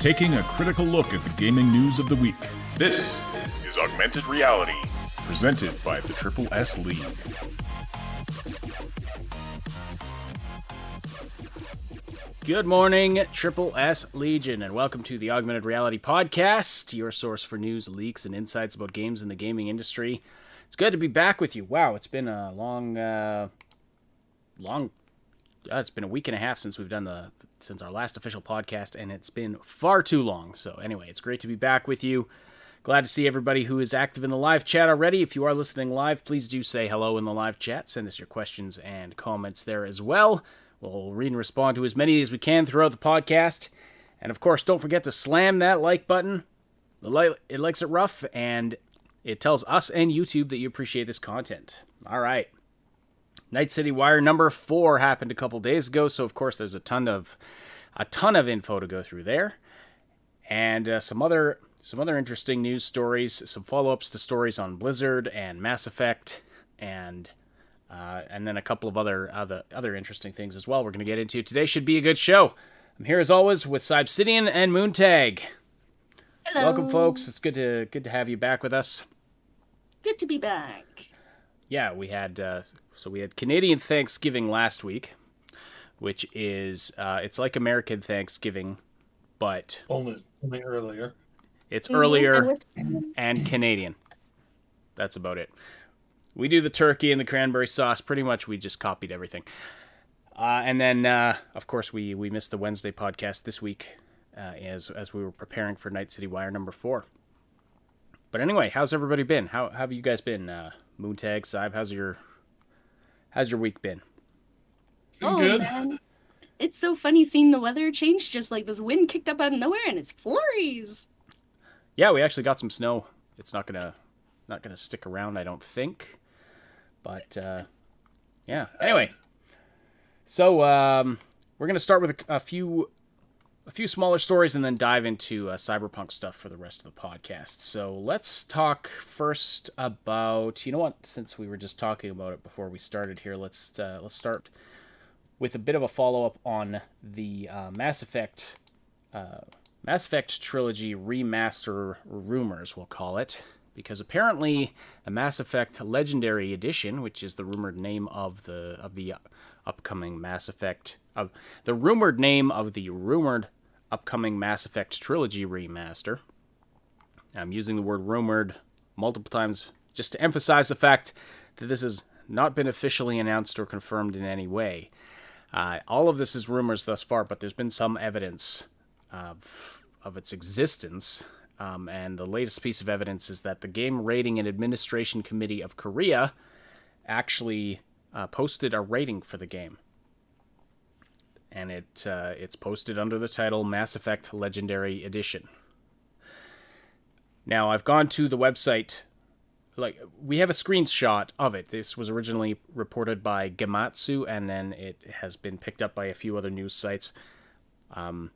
taking a critical look at the gaming news of the week. This is Augmented Reality, presented by the Triple S League. Good morning, Triple S Legion, and welcome to the Augmented Reality Podcast, your source for news, leaks, and insights about games in the gaming industry. It's good to be back with you. Wow, it's been a it's been a week and a half since we've done since our last official podcast, and it's been far too long. So anyway, it's great to be back with you. Glad to see everybody who is active in the live chat already. If you are listening live, please do say hello in the live chat. Send us your questions and comments there as well. We'll read and respond to as many as we can throughout the podcast. And of course, don't forget to slam that like button. It likes it rough, and it tells us and YouTube that you appreciate this content. All right. Night City Wire number 4 happened a couple days ago, so of course there's a ton of info to go through there. And some other interesting news stories, some follow-ups to stories on Blizzard and Mass Effect, and then a couple of other interesting things as well we're going to get into. Today should be a good show. I'm here as always with Cybsidian and Moontag. Hello. Welcome, folks. It's good to have you back with us. Good to be back. Yeah, we had Canadian Thanksgiving last week, which is it's like American Thanksgiving, but only earlier. It's earlier and Canadian. That's about it. We do the turkey and the cranberry sauce. Pretty much, we just copied everything. And then, of course, we missed the Wednesday podcast this week as we were preparing for Night City Wire number 4. But anyway, how's everybody been? How have you guys been? Moontag, Cyb, how's your week been? Good. Man. It's so funny seeing the weather change, just like this wind kicked up out of nowhere and it's flurries. Yeah, we actually got some snow. It's not gonna stick around, I don't think. But yeah. Anyway, so we're gonna start with a few smaller stories and then dive into Cyberpunk stuff for the rest of the podcast. So let's talk first about, you know what, since we were just talking about it before we started here, let's start with a bit of a follow-up on the Mass Effect trilogy remaster rumors, we'll call it, because apparently the Mass Effect Legendary Edition, which is the rumored name of the upcoming Mass Effect, the rumored name of the rumored upcoming Mass Effect trilogy remaster. I'm using the word rumored multiple times just to emphasize the fact that this has not been officially announced or confirmed in any way. All of this is rumors thus far, but there's been some evidence of its existence. And the latest piece of evidence is that the Game Rating and Administration Committee of Korea actually posted a rating for the game. And it's posted under the title Mass Effect Legendary Edition. Now, I've gone to the website. We have a screenshot of it. This was originally reported by Gematsu, and then it has been picked up by a few other news sites. I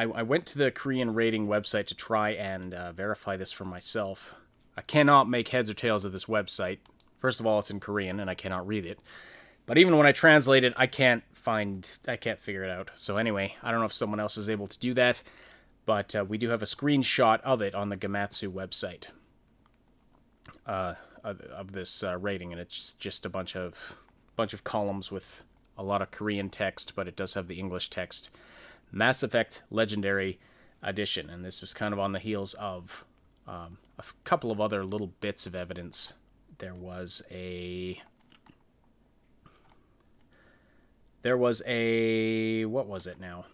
went to the Korean rating website to try and verify this for myself. I cannot make heads or tails of this website. First of all, it's in Korean, and I cannot read it. But even when I translate it, I can't figure it out. So anyway, I don't know if someone else is able to do that, but we do have a screenshot of it on the Gematsu website of this rating, and it's just a bunch of columns with a lot of Korean text, but it does have the English text. Mass Effect Legendary Edition, and this is kind of on the heels of a couple of other little bits of evidence. There was a what was it now?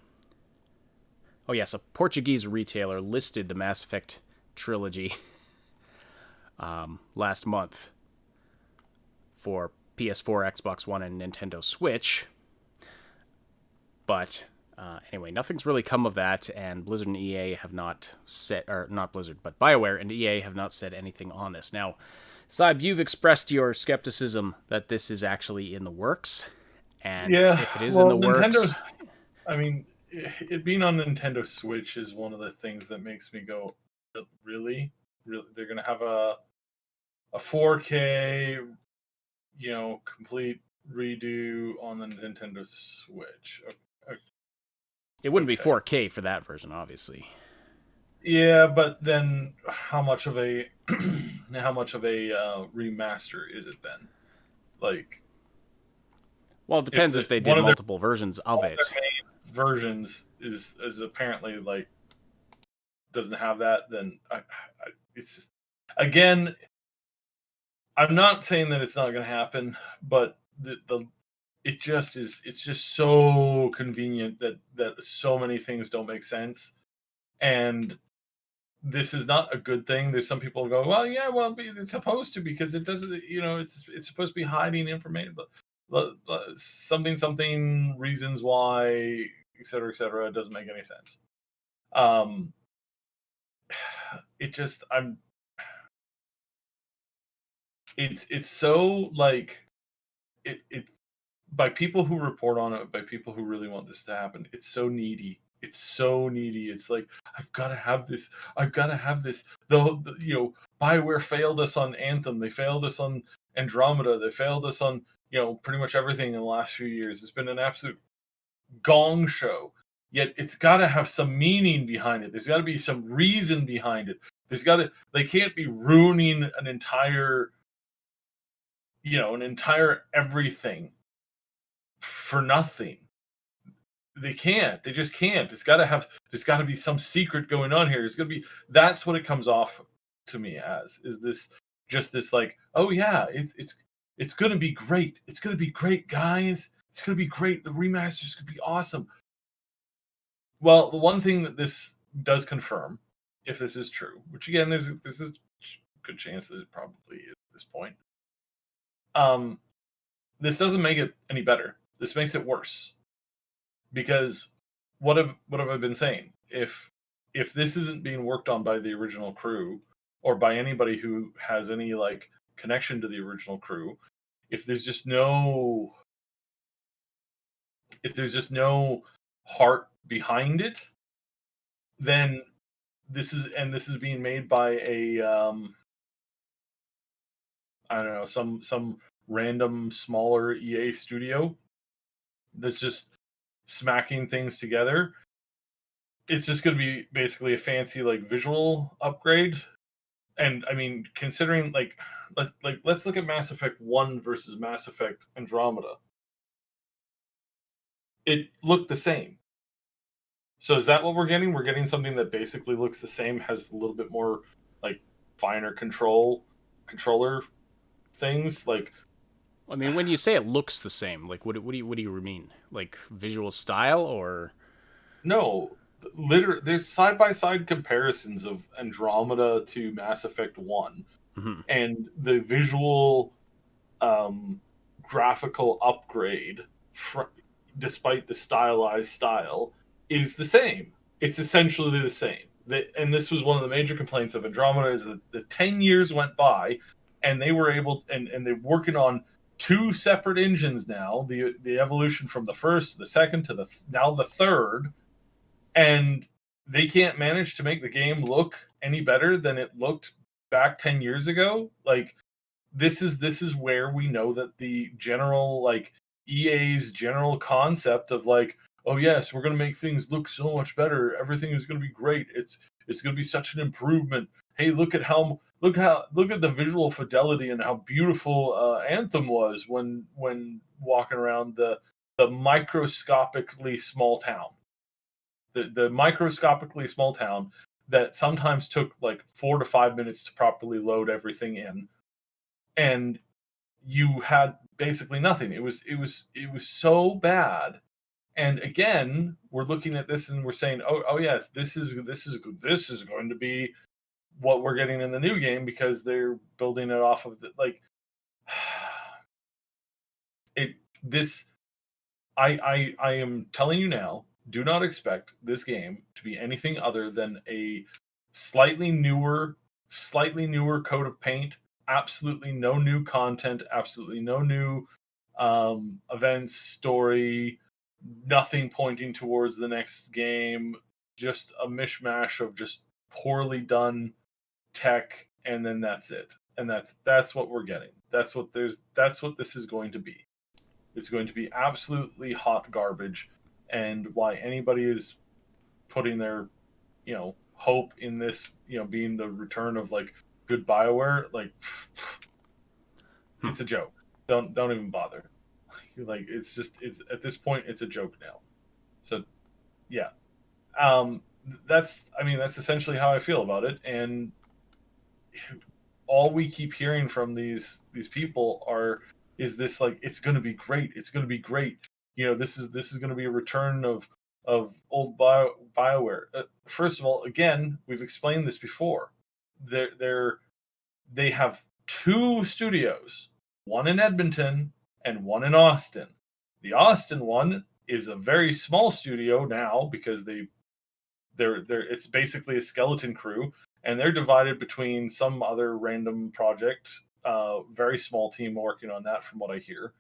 Oh yes, a Portuguese retailer listed the Mass Effect trilogy last month for PS4, Xbox One, and Nintendo Switch. But anyway, nothing's really come of that, and Blizzard and EA have not said, or not Blizzard, but BioWare and EA have not said anything on this. Now, Cyb, you've expressed your skepticism that this is actually in the works. And yeah, if it is in the works... I mean, it being on Nintendo Switch is one of the things that makes me go, really? They're going to have a 4K, complete redo on the Nintendo Switch. It wouldn't be okay. 4K for that version, obviously. Yeah, but then how much of a remaster is it then? Like, Well, it depends if they did one of their multiple versions of it. main versions is apparently like doesn't have that, then it's just, again, I'm not saying that it's not going to happen, but the it just is, it's just so convenient that so many things don't make sense, and this is not a good thing. There's some people who go, well, yeah, well, it's supposed to, because it doesn't, it's supposed to be hiding information, but something reasons why, etc., etc. It doesn't make any sense. It just, it's so like it by people who report on it, by people who really want this to happen, it's so needy. It's so needy. It's like, I've got to have this. I've got to have this. BioWare failed us on Anthem. They failed us on Andromeda. They failed us on pretty much everything in the last few years. It's been an absolute gong show. Yet it's got to have some meaning behind it. There's got to be some reason behind it. They can't be ruining an entire everything for nothing. They can't. They just can't. There's got to be some secret going on here. That's what it comes off to me as, is this like, oh yeah, it's going to be great. It's going to be great, guys. It's going to be great. The remasters could be awesome. Well, the one thing that this does confirm, if this is true, which again, there's a good chance that it probably is at this point. This doesn't make it any better. This makes it worse. Because what have I been saying? If this isn't being worked on by the original crew, or by anybody who has any like connection to the original crew, if there's just no heart behind it, then this is being made by a I don't know, some random smaller EA studio that's just smacking things together. It's just going to be basically a fancy like visual upgrade. And I mean, considering let's look at Mass Effect 1 versus Mass Effect Andromeda. It looked the same. So is that what we're getting? We're getting something that basically looks the same, has a little bit more like finer controller things. Like, I mean, when you say it looks the same, like what do you mean? Like visual style, or no, literally, there's side by side comparisons of Andromeda to Mass Effect 1, and the visual graphical upgrade, despite the stylized style, is the same. It's essentially the same. And this was one of the major complaints of Andromeda, is that the 10 years went by, and they were able, and they're working on two separate engines now, the evolution from the first to the second to now the third, and they can't manage to make the game look any better than it looked back 10 years ago. Like, this is where we know that the general, like, EA's general concept of like, oh yes, we're going to make things look so much better, everything is going to be great, it's going to be such an improvement. Hey, look at the visual fidelity and how beautiful Anthem was when walking around the microscopically small town. The microscopically small town that sometimes took like 4 to 5 minutes to properly load everything in, and you had basically nothing. It was so bad. And again, we're looking at this and we're saying, oh yes, this is going to be what we're getting in the new game, because they're building it off of I am telling you now, do not expect this game to be anything other than a slightly newer coat of paint. Absolutely no new content, absolutely no new events, story, nothing pointing towards the next game, just a mishmash of just poorly done tech, and then that's it. And that's what we're getting. That's what this is going to be. It's going to be absolutely hot garbage, and why anybody is putting their, hope in this, being the return of like good BioWare, like it's a joke. Don't even bother. Like it's at this point it's a joke now. So yeah, that's essentially how I feel about it. And all we keep hearing from these people is this, like, it's going to be great, it's going to be great. This is going to be a return of old BioWare. First of all, again, we've explained this before. They have two studios, one in Edmonton and one in Austin. The Austin one is a very small studio now because they're it's basically a skeleton crew, and they're divided between some other random project. Very small team working on that, from what I hear.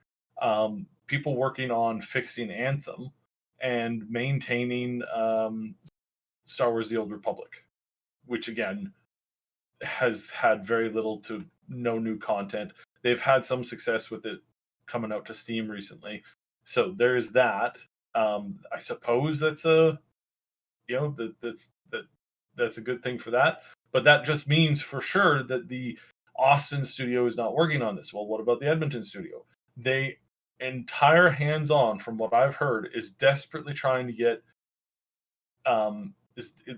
People working on fixing Anthem and maintaining Star Wars: The Old Republic, which again has had very little to no new content. They've had some success with it coming out to Steam recently, so there's that. I suppose that's a that's a good thing for that. But that just means for sure that the Austin studio is not working on this. Well, what about the Edmonton studio? They entire hands-on, from what I've heard, is desperately trying to get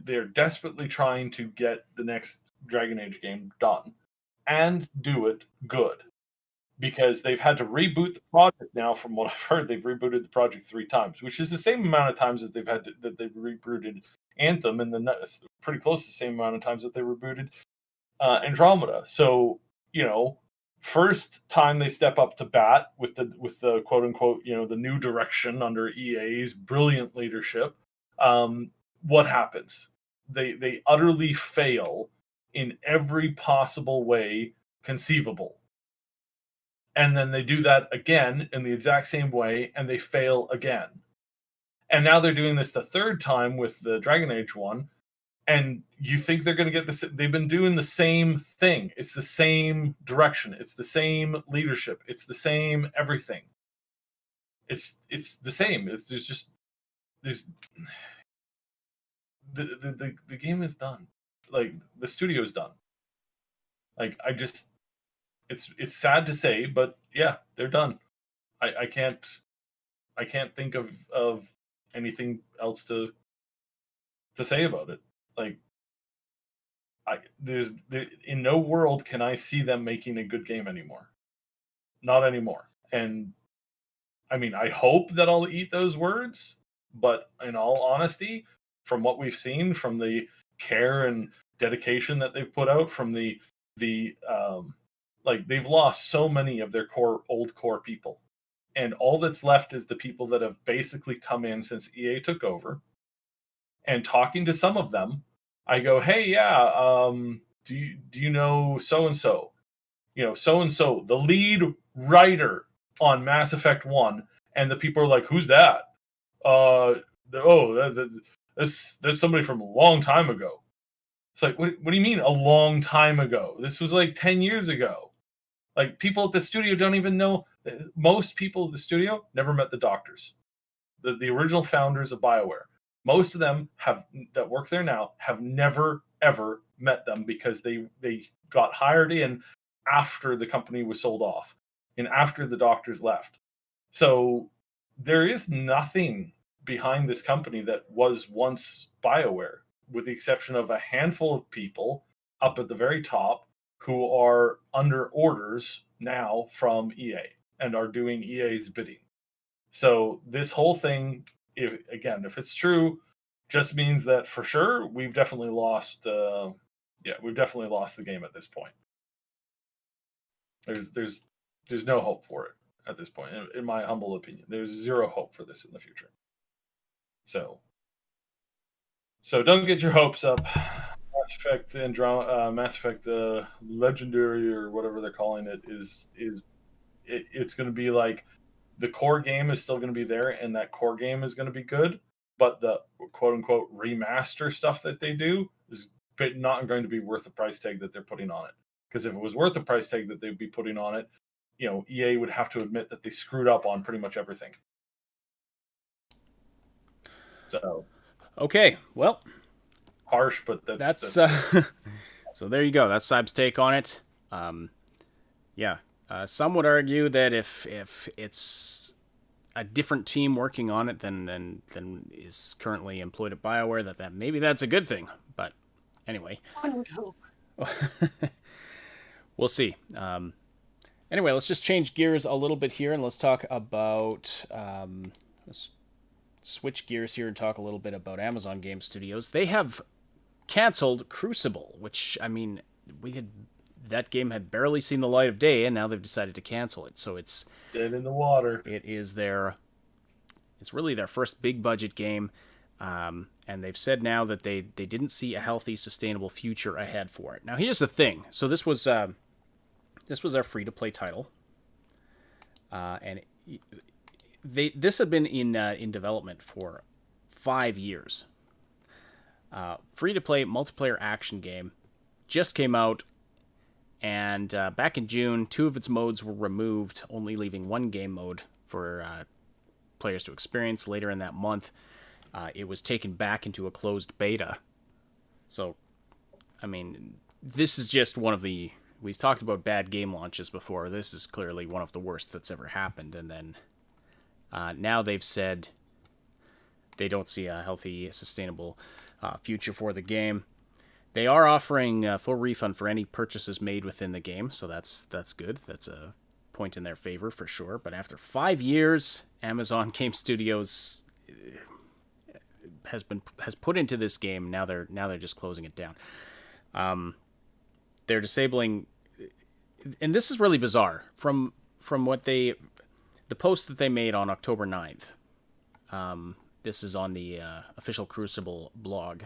they're desperately trying to get the next Dragon Age game done and do it good, because they've had to reboot the project now. From what I've heard, they've rebooted the project 3 times, which is the same amount of times that they've rebooted Anthem, and then that's pretty close to the same amount of times that they rebooted Andromeda. So, first time they step up to bat with the quote unquote, the new direction under EA's brilliant leadership. What happens? They utterly fail in every possible way conceivable. And then they do that again in the exact same way, and they fail again. And now they're doing this the third time with the Dragon Age one, and you think they're going to get this. They've been doing the same thing. It's the same direction. It's the same leadership. It's the same everything. It's the same. There's the game is done. Like, the studio's done. Like, it's sad to say, but yeah, they're done. I can't think of anything else to say about it. Like, in no world can I see them making a good game anymore. Not anymore. And I hope that I'll eat those words, but in all honesty, from what we've seen, from the care and dedication that they've put out, from the like, they've lost so many of their old core people, and all that's left is the people that have basically come in since EA took over. And talking to some of them, I go, hey, yeah, do you know so and so? So and so, the lead writer on Mass Effect 1, and the people are like, who's that? That's somebody from a long time ago. It's like, what do you mean a long time ago? This was like 10 years ago. Like, people at the studio don't even know. Most people at the studio never met the doctors, the original founders of BioWare. Most of them that work there now have never ever met them, because they got hired in after the company was sold off and after the doctors left. So there is nothing behind this company that was once BioWare, with the exception of a handful of people up at the very top who are under orders now from EA and are doing EA's bidding. So this whole thing, if it's true, just means that for sure we've definitely lost. We've definitely lost the game at this point. There's no hope for it at this point, in my humble opinion. There's zero hope for this in the future. So don't get your hopes up. Mass Effect Mass Effect Legendary, or whatever they're calling it, it's going to be like, the core game is still going to be there, and that core game is going to be good, but the quote unquote remaster stuff that they do is not going to be worth the price tag that they're putting on it. Because if it was worth the price tag that they'd be putting on it, EA would have to admit that they screwed up on pretty much everything. So Okay, well, Harsh, but that's so there you go. That's Cyb's take on it. Yeah, some would argue that if it's a different team working on it than is currently employed at BioWare, that maybe that's a good thing. But anyway, One would hope. we'll see. Anyway, let's just change gears a little bit here and let's talk about. Let's switch gears here and talk a little bit about Amazon Game Studios. They have canceled Crucible, which, I mean, that game had barely seen the light of day, and now they've decided to cancel it. So it's dead in the water. It's really their first big budget game, and they've said now that they didn't see a healthy, sustainable future ahead for it. Now here's the thing. So this was our free to play title, and this had been in development for 5 years. Free to play multiplayer action game just came out, and back in June, 2 of its modes were removed, only leaving 1 game mode for players to experience. Later in that month, it was taken back into a closed beta. So, I mean, this is just one of the... We've talked about bad game launches before. This is clearly one of the worst that's ever happened. And then now they've said they don't see a healthy, sustainable future for the game. They are offering a full refund for any purchases made within the game, so that's good. That's a point in their favor for sure. But after 5 years, Amazon Game Studios has put into this game. Now they're just closing it down. They're disabling, and this is really bizarre. From what the post that they made on October 9th. This is on the official Crucible blog.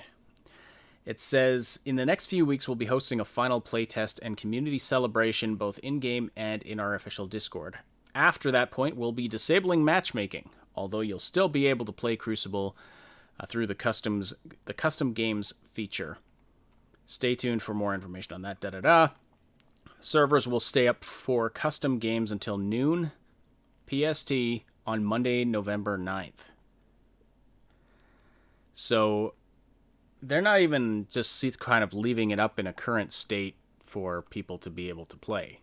It says, in the next few weeks, we'll be hosting a final playtest and community celebration both in-game and in our official Discord. After that point, we'll be disabling matchmaking, although you'll still be able to play Crucible through the custom games feature. Stay tuned for more information on that. Servers will stay up for custom games until noon PST on Monday, November 9th. So they're not even just kind of leaving it up in a current state for people to be able to play.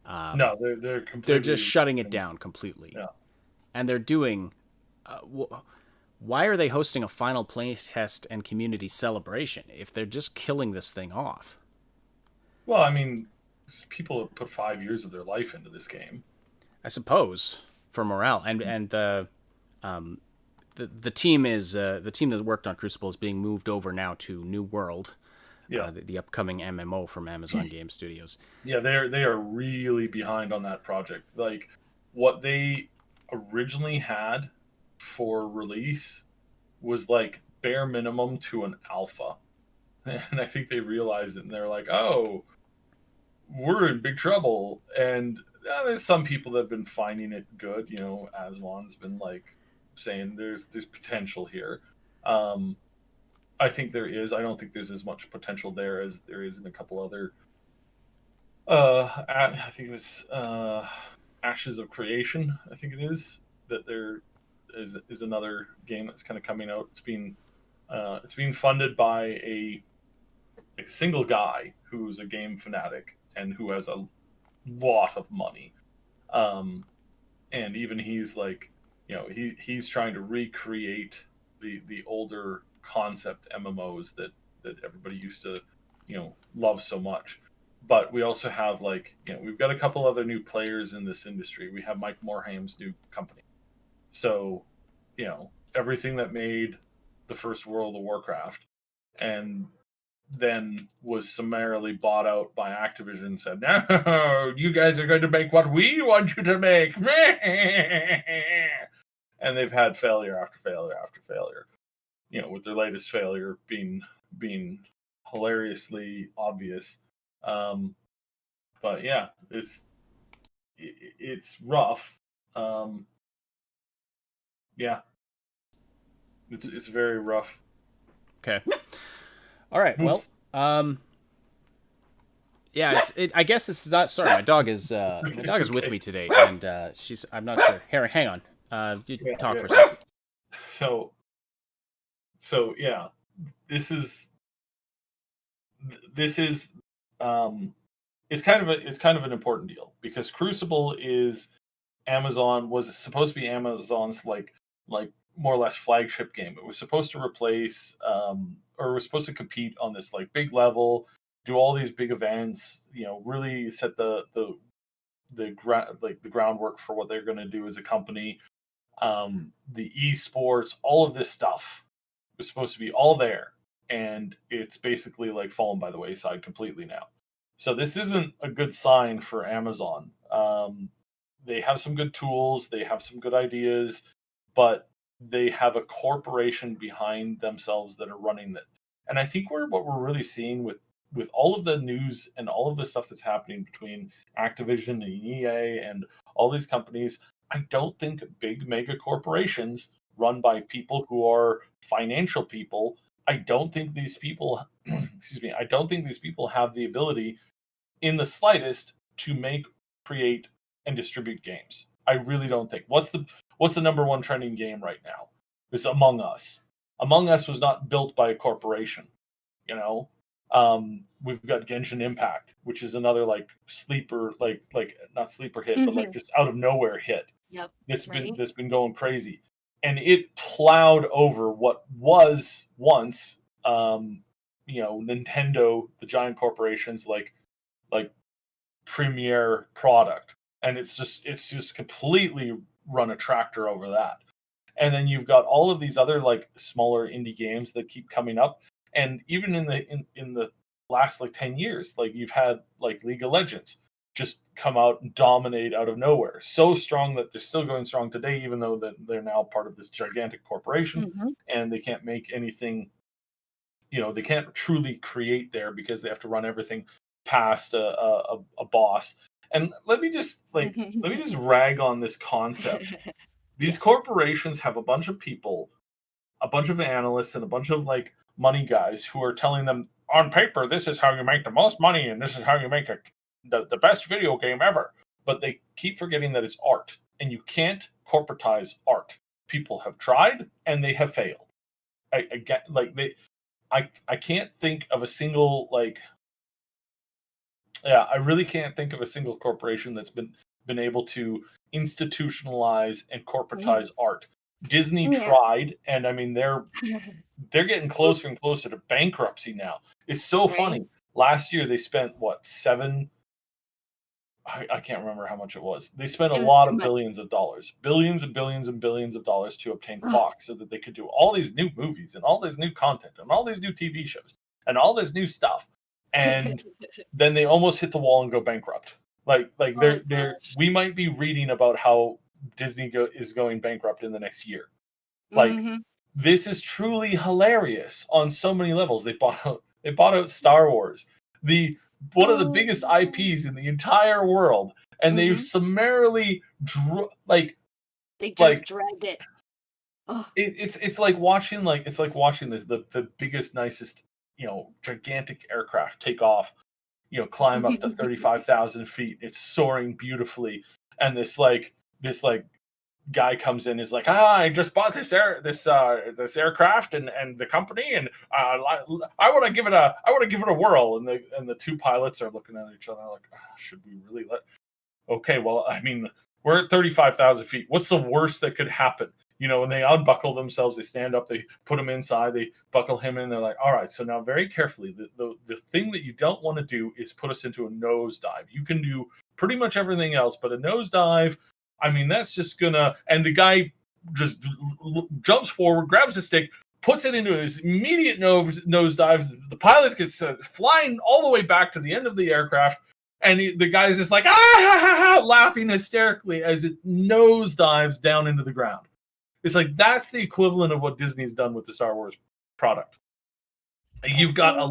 No, they're completely... They're just shutting it down completely. Yeah. And they're doing... why are they hosting a final playtest and community celebration if they're just killing this thing off? Well, I mean, people have put 5 years of their life into this game. I suppose, for morale. And the team that worked on Crucible is being moved over now to New World, the upcoming MMO from Amazon Game Studios. Yeah, they are really behind on that project. Like, what they originally had for release was like bare minimum to an alpha, and I think they realized it, and they're like, "Oh, we're in big trouble." And there's some people that have been finding it good. You know, Aswan's been like saying there's potential here. I think there is. I don't think there's as much potential there as there is in a couple other. I think it was Ashes of Creation. I think it is that there is another game that's kind of coming out. It's being funded by a single guy who's a game fanatic and who has a lot of money. And even he's like, you know, he's trying to recreate the older concept MMOs that everybody used to, you know, love so much. But we also have, like, you know, we've got a couple other new players in this industry. We have Mike Morhaim's new company. So, you know, everything that made the first World of Warcraft and then was summarily bought out by Activision and said, "No, you guys are going to make what we want you to make." And they've had failure after failure after failure. You know, with their latest failure being hilariously obvious. But yeah, it's rough. Yeah, it's very rough. Okay. All right. Well, yeah. I guess this is not. Sorry, my dog is with me today, and I'm not sure. Hang on. Talk for a second. So, So yeah, this is this is it's kind of an important deal because Crucible is was supposed to be Amazon's like more or less flagship game. It was supposed to replace or was supposed to compete on this like big level, do all these big events, really set the groundwork for what they're going to do as a company. The esports, all of this stuff was supposed to be all there, and it's basically like fallen by the wayside completely now. So this isn't a good sign for Amazon. They have some good tools, they have some good ideas, but they have a corporation behind themselves that are running it. And I think what we're really seeing with all of the news and all of the stuff that's happening between Activision and EA and all these companies, I don't think big mega corporations run by people who are financial people. I don't think these people, excuse me, I don't think these people have the ability in the slightest to make, create, and distribute games. I really don't think. What's the number one trending game right now? It's Among Us. Among Us was not built by a corporation, you know. We've got Genshin Impact, which is another like sleeper, like not sleeper hit, but like just out of nowhere hit. Yep. That's been going crazy, and it plowed over what was once, Nintendo, the giant corporations like premier product, and it's just completely run a tractor over that. And then you've got all of these other like smaller indie games that keep coming up. And even in the last like 10 years, like you've had like League of Legends just come out and dominate out of nowhere. So strong that they're still going strong today, even though that they're now part of this gigantic corporation and they can't make anything, they can't truly create there because they have to run everything past a boss. And let me just rag on this concept. These corporations have a bunch of people, a bunch of analysts, and a bunch of like money guys who are telling them on paper, this is how you make the most money and this is how you make the best video game ever. But they keep forgetting that it's art, and you can't corporatize art. People have tried and they have failed. I can't think of a single I really can't think of a single corporation that's been able to institutionalize and corporatize art. Disney tried, and I mean they're getting closer and closer to bankruptcy now. It's so funny. Last year they spent I can't remember how much it was. They spent a lot of billions of dollars, billions and billions and billions of dollars to obtain Fox so that they could do all these new movies and all this new content and all these new TV shows and all this new stuff. And then they almost hit the wall and go bankrupt. We might be reading about how Disney is going bankrupt in the next year. This is truly hilarious on so many levels. They bought out Star Wars, one of the biggest IPs in the entire world, and they summarily dragged it. Oh. It's like watching this the biggest, nicest, gigantic aircraft take off, climb up to 35,000 feet. It's soaring beautifully, and this guy comes in, is like, I just bought this aircraft and the company, and I want to give it a whirl. And the two pilots are looking at each other like, should we really okay, well, I mean, we're at 35,000 feet. What's the worst that could happen? When they unbuckle themselves, they stand up, they put him inside, they buckle him in. They're like, all right, so now very carefully, the thing that you don't want to do is put us into a nosedive. You can do pretty much everything else, but a nosedive, I mean, that's just gonna. And the guy just jumps forward, grabs the stick, puts it into his immediate nosedives. The pilot gets flying all the way back to the end of the aircraft, and the guy's just like, laughing hysterically as it nosedives down into the ground. It's like that's the equivalent of what Disney's done with the Star Wars product. You've got a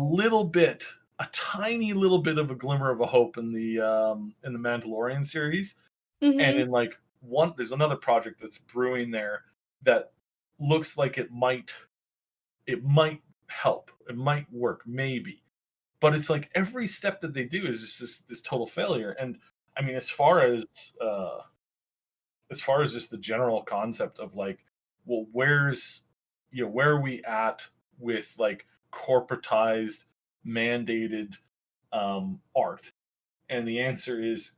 tiny little bit of a glimmer of a hope in the Mandalorian series. And in there's another project that's brewing there that looks like it might help. It might work, maybe. But it's like every step that they do is just this total failure. And I mean, as far as just the general concept of where's where are we at with like corporatized, mandated art? And the answer is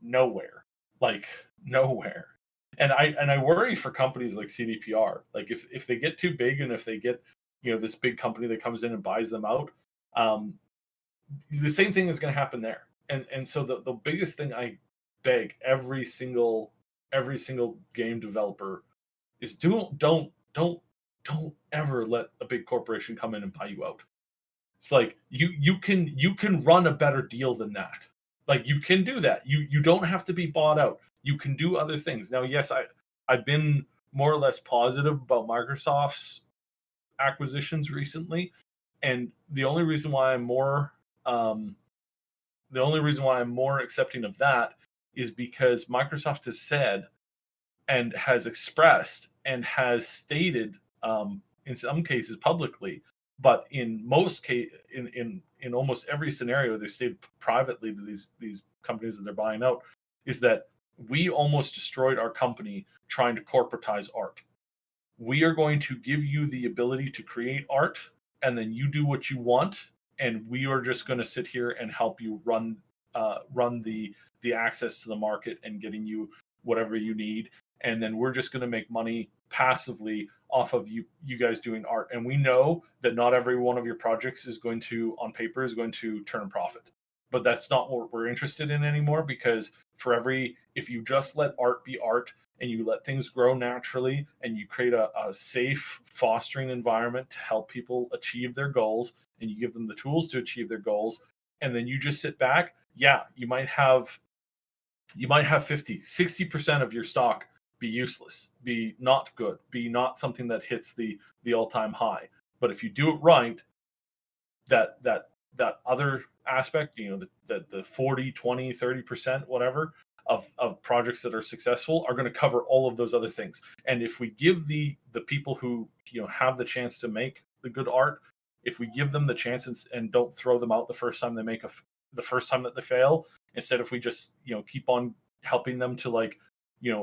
nowhere. Like nowhere. And I worry for companies like CDPR. Like if they get too big and if they get this big company that comes in and buys them out, the same thing is going to happen there. And so the biggest thing I beg every single game developer is don't ever let a big corporation come in and buy you out. It's like you can run a better deal than that. Like you can do that. You don't have to be bought out. You can do other things. Now, yes, I've been more or less positive about Microsoft's acquisitions recently, and the only reason why I'm more accepting of that is because Microsoft has said and has expressed and has stated in some cases publicly, but in most in almost every scenario they stated privately to these companies that they're buying out, is that we almost destroyed our company trying to corporatize art. We are going to give you the ability to create art, and then you do what you want, and we are just going to sit here and help you run the access to the market and getting you whatever you need, and then we're just going to make money passively off of you guys doing art. And we know that not every one of your projects is going to, on paper, is going to turn a profit, but that's not what we're interested in anymore, because if you just let art be art and you let things grow naturally and you create a safe fostering environment to help people achieve their goals, and you give them the tools to achieve their goals, and then you just sit back, you might have 50-60% of your stock be useless, be not good, be not something that hits the all-time high. But if you do it right, that other aspect, the 40, 20, 30%, whatever, of projects that are successful are going to cover all of those other things. And if we give the people who have the chance to make the good art, if we give them the chance and don't throw them out the first time they make the first time that they fail, instead if we just keep on helping them to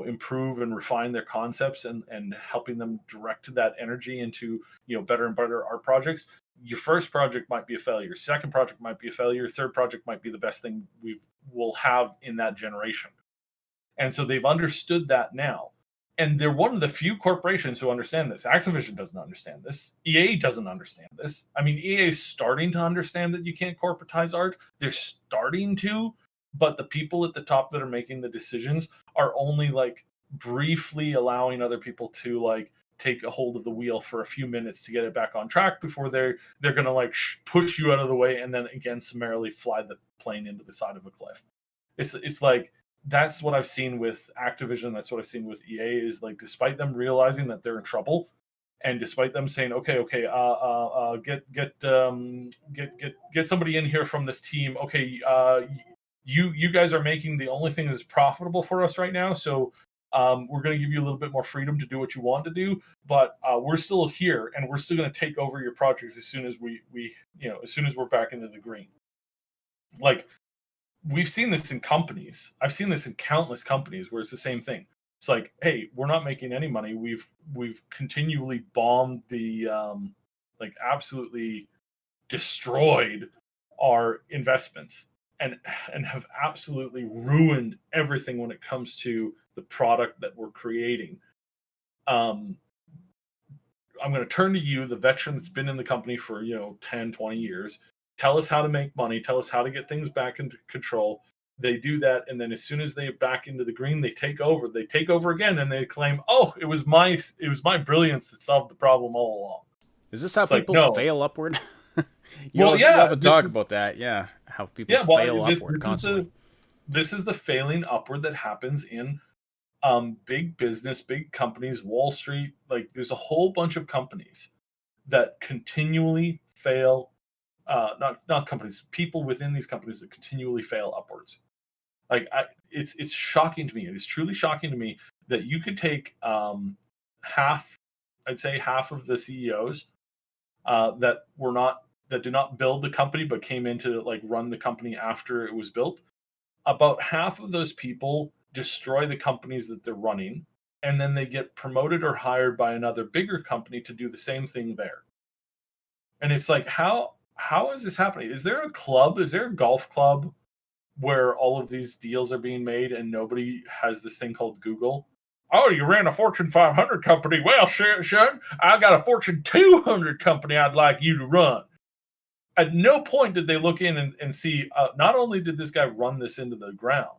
improve and refine their concepts and helping them direct that energy into better and better art projects, your first project might be a failure, second project might be a failure, third project might be the best thing we'll have in that generation. And so they've understood that now. And they're one of the few corporations who understand this. Activision doesn't understand this. EA doesn't understand this. I mean, EA is starting to understand that you can't corporatize art. They're starting to, but the people at the top that are making the decisions are only briefly allowing other people to take a hold of the wheel for a few minutes to get it back on track before they're going to push you out of the way and then again summarily fly the plane into the side of a cliff. It's like, that's what I've seen with Activision. That's what I've seen with EA is despite them realizing that they're in trouble, and despite them saying, okay, get somebody in here from this team. Okay, you guys are making the only thing that's profitable for us right now, so we're going to give you a little bit more freedom to do what you want to do, but we're still here and we're still going to take over your projects as soon as as soon as we're back into the green. We've seen this in companies. I've seen this in countless companies where it's the same thing. It's like, hey, we're not making any money. We've continually bombed the absolutely destroyed our investments and have absolutely ruined everything when it comes to the product that we're creating. I'm going to turn to you, the veteran that's been in the company for 10, 20 years. Tell us how to make money. Tell us how to get things back into control. They do that, and then as soon as they're back into the green, they take over. They take over again, and they claim, "Oh, it was my brilliance that solved the problem all along." Is this how It's people fail upward? you Well, have to talk about that. Yeah, how people fail upward constantly. This is the failing upward that happens in big business, big companies, Wall Street. There's a whole bunch of companies that continually fail. Not companies, people within these companies that continually fail upwards. It's shocking to me. It is truly shocking to me that you could take half of the CEOs that did not build the company but came in to run the company after it was built. About half of those people destroy the companies that they're running, and then they get promoted or hired by another bigger company to do the same thing there. And it's like, how is this happening? Is there a club? Is there a golf club where all of these deals are being made and nobody has this thing called Google? Oh, you ran a Fortune 500 company. Well, Sean, I got a Fortune 200 company I'd like you to run. At no point did they look in and see, not only did this guy run this into the ground,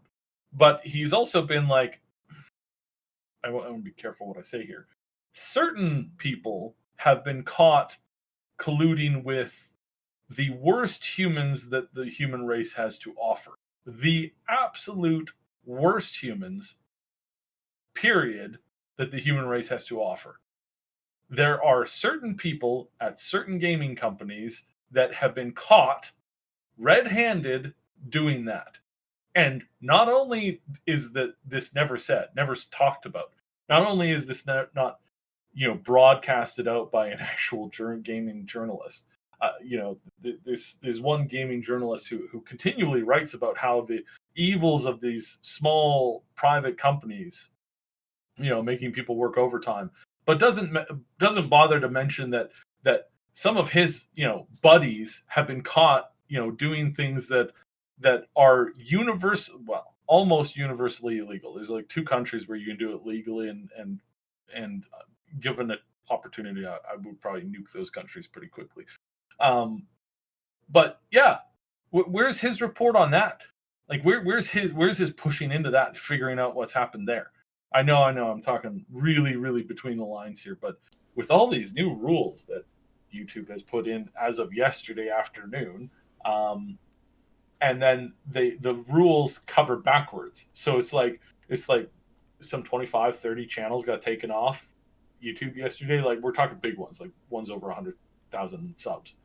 but he's also been like, I want to be careful what I say here. Certain people have been caught colluding with the worst humans that the human race has to offer. The absolute worst humans, period, that the human race has to offer. There are certain people at certain gaming companies that have been caught red-handed doing that. And not only is this never said, never talked about, not only is this not broadcasted out by an actual gaming journalist. There's one gaming journalist who continually writes about how the evils of these small private companies, making people work overtime, but doesn't bother to mention that some of his buddies have been caught doing things that are almost universally illegal. There's like 2 countries where you can do it legally, and given an opportunity, I would probably nuke those countries pretty quickly. But yeah, where's his report on that? Like, where's his pushing into that, figuring out what's happened there? I know, I'm talking really, really between the lines here, but with all these new rules that YouTube has put in as of yesterday afternoon, and then the rules cover backwards. So it's like some 25, 30 channels got taken off YouTube yesterday. Like, we're talking big ones, like ones over 100,000 subs,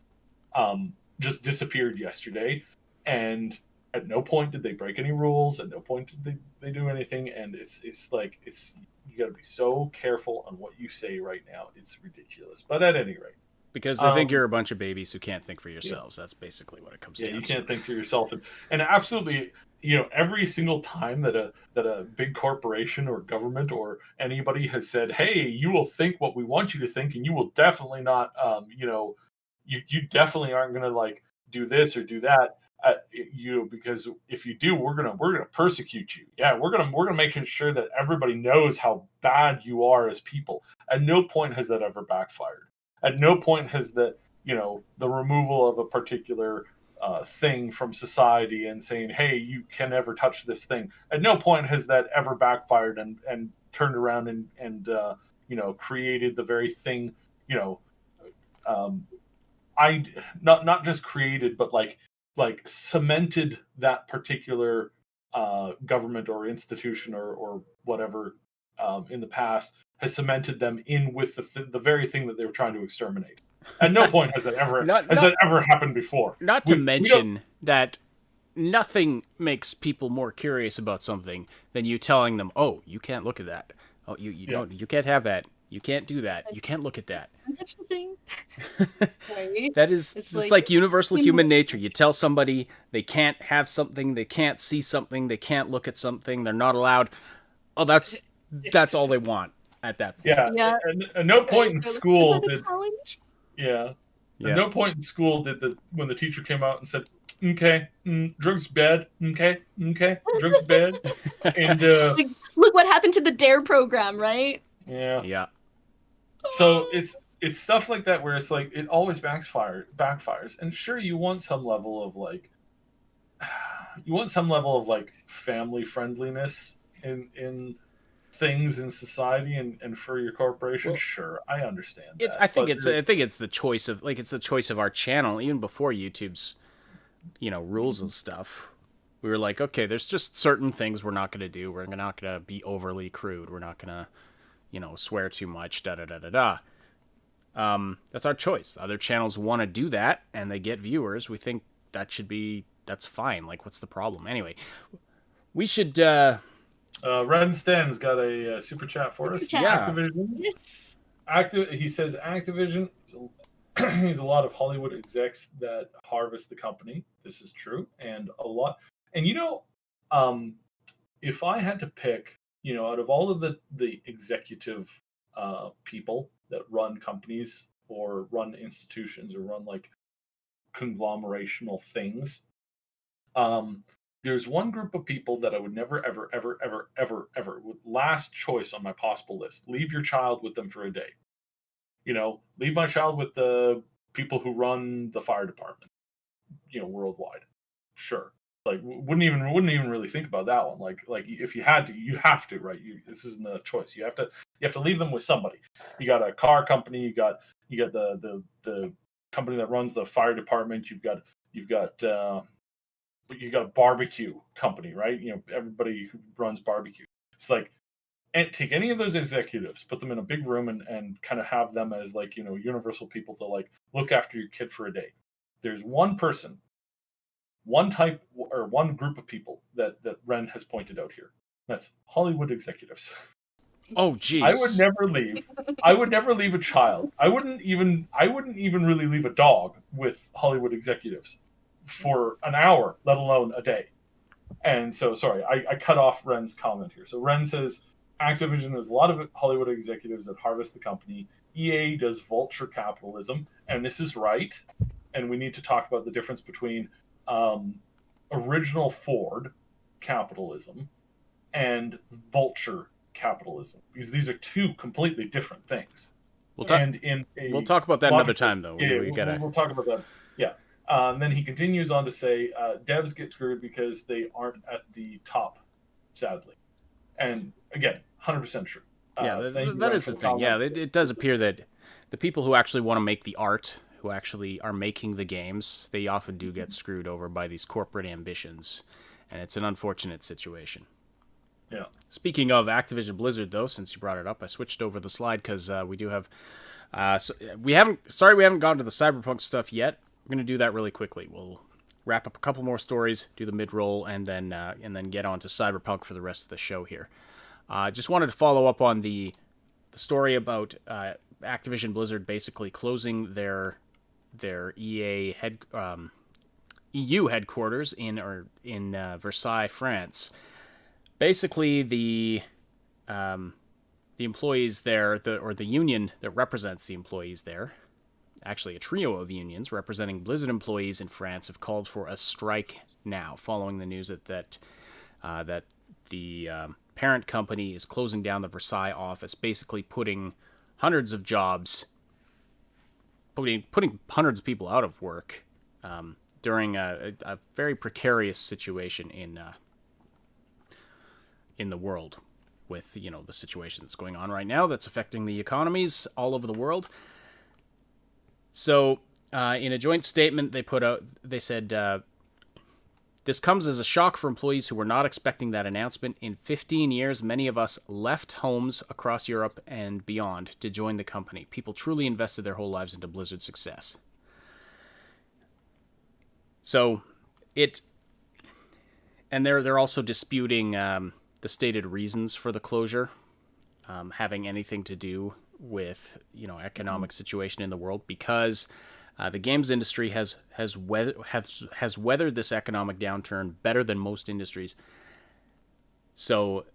just disappeared yesterday. And at no point did they break any rules. At no point did they do anything. And it's you got to be so careful on what you say right now. It's ridiculous. But at any rate, because they think you're a bunch of babies who can't think for yourselves. Yeah. That's basically what it comes down to. Yeah, you can't think for yourself. And absolutely, every single time that a big corporation or government or anybody has said, hey, you will think what we want you to think, and you will definitely not, you definitely aren't going to like do this or do that, because if you do, we're gonna persecute you. Yeah, we're gonna make sure that everybody knows how bad you are as people. At no point has that ever backfired. At no point has the removal of a particular thing from society and saying, hey, you can never touch this thing. At no point has that ever backfired and turned around and created the very thing, not just created, but like cemented that particular government or institution or whatever in the past, has cemented them in with the very thing that they were trying to exterminate. At no point has that ever ever happened before. Not to mention that nothing makes people more curious about something than you telling them, "Oh, you can't look at that. Oh, you can't have that. You can't do that. You can't look at that." That's the thing. That is it's like universal human nature. You tell somebody they can't have something, they can't see something, they can't look at something, they're not allowed. Oh, that's all they want at that point. Yeah. At no point in school did. Yeah. At no point in school did when the teacher came out and said, "Okay, drugs bad. Okay, drugs bad." And look what happened to the DARE program, right? Yeah. Yeah. So it's stuff like that where it's like it always backfires. And sure, you want some level of like family friendliness in things in society and for your corporation. Well, sure, I understand that. I think it's the choice of our channel. Even before YouTube's rules and stuff, we were like, okay, there's just certain things we're not going to do. We're not going to be overly crude. We're not going to swear too much. That's our choice. Other channels want to do that and they get viewers. We think that's fine. Like, what's the problem? Anyway, we should Ren Stan's got a super chat for us. Yeah. Activision. Yes. He says Activision he's a lot of Hollywood execs that harvest the company. This is true. And a lot. And if I had to pick, out of all of the executive people that run companies or run institutions or run like conglomerational things, there's one group of people that I would never, ever, ever, ever, ever, ever, last choice on my possible list. Leave your child with them for a day. Leave my child with the people who run the fire department, worldwide. Sure. Like wouldn't even really think about that one. Like if you had to, you have to, right? This isn't a choice. You have to leave them with somebody. You got a car company. You got the company that runs the fire department. You've got a barbecue company, right? Everybody who runs barbecue. It's like, and take any of those executives, put them in a big room and kind of have them as like, universal people to like look after your kid for a day. There's one person, one type or one group of people that Ren has pointed out here. That's Hollywood executives. Oh, geez. I would never leave a child. I wouldn't even really leave a dog with Hollywood executives for an hour, let alone a day. And so, sorry, I cut off Ren's comment here. So Ren says Activision has a lot of Hollywood executives that harvest the company. EA does vulture capitalism, and this is right. And we need to talk about the difference between original Ford capitalism and vulture capitalism, because these are two completely different things. We'll talk about that another time, though. We'll talk about that. Yeah. Then he continues on to say, devs get screwed because they aren't at the top, sadly. And again, 100% true. Yeah, that is the thing. Yeah, it does appear that the people who actually want to make the art, who actually are making the games, they often do get screwed over by these corporate ambitions. And it's an unfortunate situation. Yeah. Speaking of Activision Blizzard, though, since you brought it up, I switched over the slide because we do have... we haven't gotten to the Cyberpunk stuff yet. We're going to do that really quickly. We'll wrap up a couple more stories, do the mid-roll, and then get on to Cyberpunk for the rest of the show here. Just wanted to follow up on the story about Activision Blizzard basically closing their EU headquarters in Versailles, France. Basically, the employees there, the union that represents the employees there, actually a trio of unions representing Blizzard employees in France, have called for a strike now, following the news that the parent company is closing down the Versailles office, basically putting hundreds of jobs, putting hundreds of people out of work during a very precarious situation in the world, with the situation that's going on right now that's affecting the economies all over the world. So in a joint statement they said this comes as a shock for employees who were not expecting that announcement. In 15 years, many of us left homes across Europe and beyond to join the company. People truly invested their whole lives into Blizzard's success. So they're also disputing the stated reasons for the closure having anything to do with economic situation in the world, because the games industry has weathered this economic downturn better than most industries. So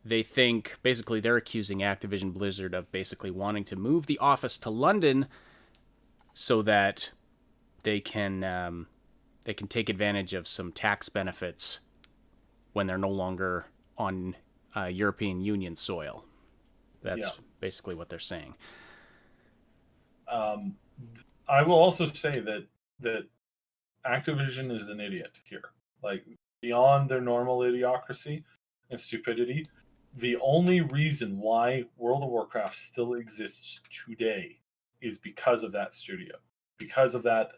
they think, basically, they're accusing Activision Blizzard of basically wanting to move the office to London so that they can take advantage of some tax benefits when they're no longer on European Union soil. That's basically what they're saying. I will also say that Activision is an idiot here. Like, beyond their normal idiocracy and stupidity, the only reason why World of Warcraft still exists today is because of that studio. Because of that,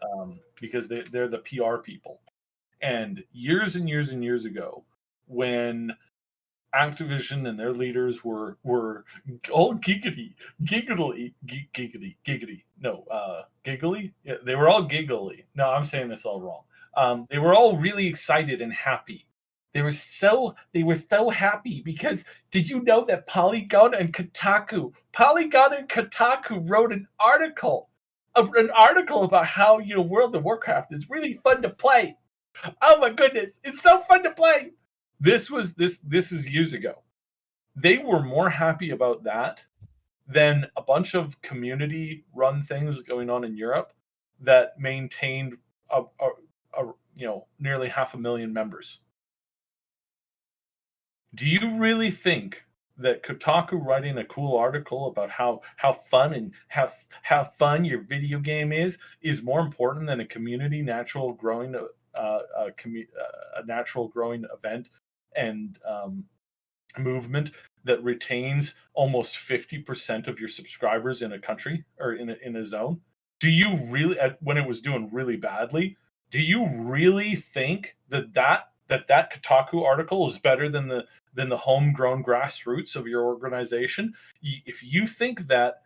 because they're the PR people. And years and years and years ago, when Activision and their leaders were all giggly. No, giggly. Yeah, they were all giggly. No, I'm saying this all wrong. They were all really excited and happy. They were so happy because did you know that Polygon and Kotaku wrote an article about how World of Warcraft is really fun to play. Oh my goodness, it's so fun to play. This is years ago. They were more happy about that than a bunch of community-run things going on in Europe that maintained nearly 500,000 members. Do you really think that Kotaku writing a cool article about how fun and how fun your video game is more important than a community natural growing a natural growing event and movement that retains almost 50% of your subscribers in a country or in a zone? Do you really, when it was doing really badly, do you really think that Kotaku article is better than the homegrown grassroots of your organization? If you think that,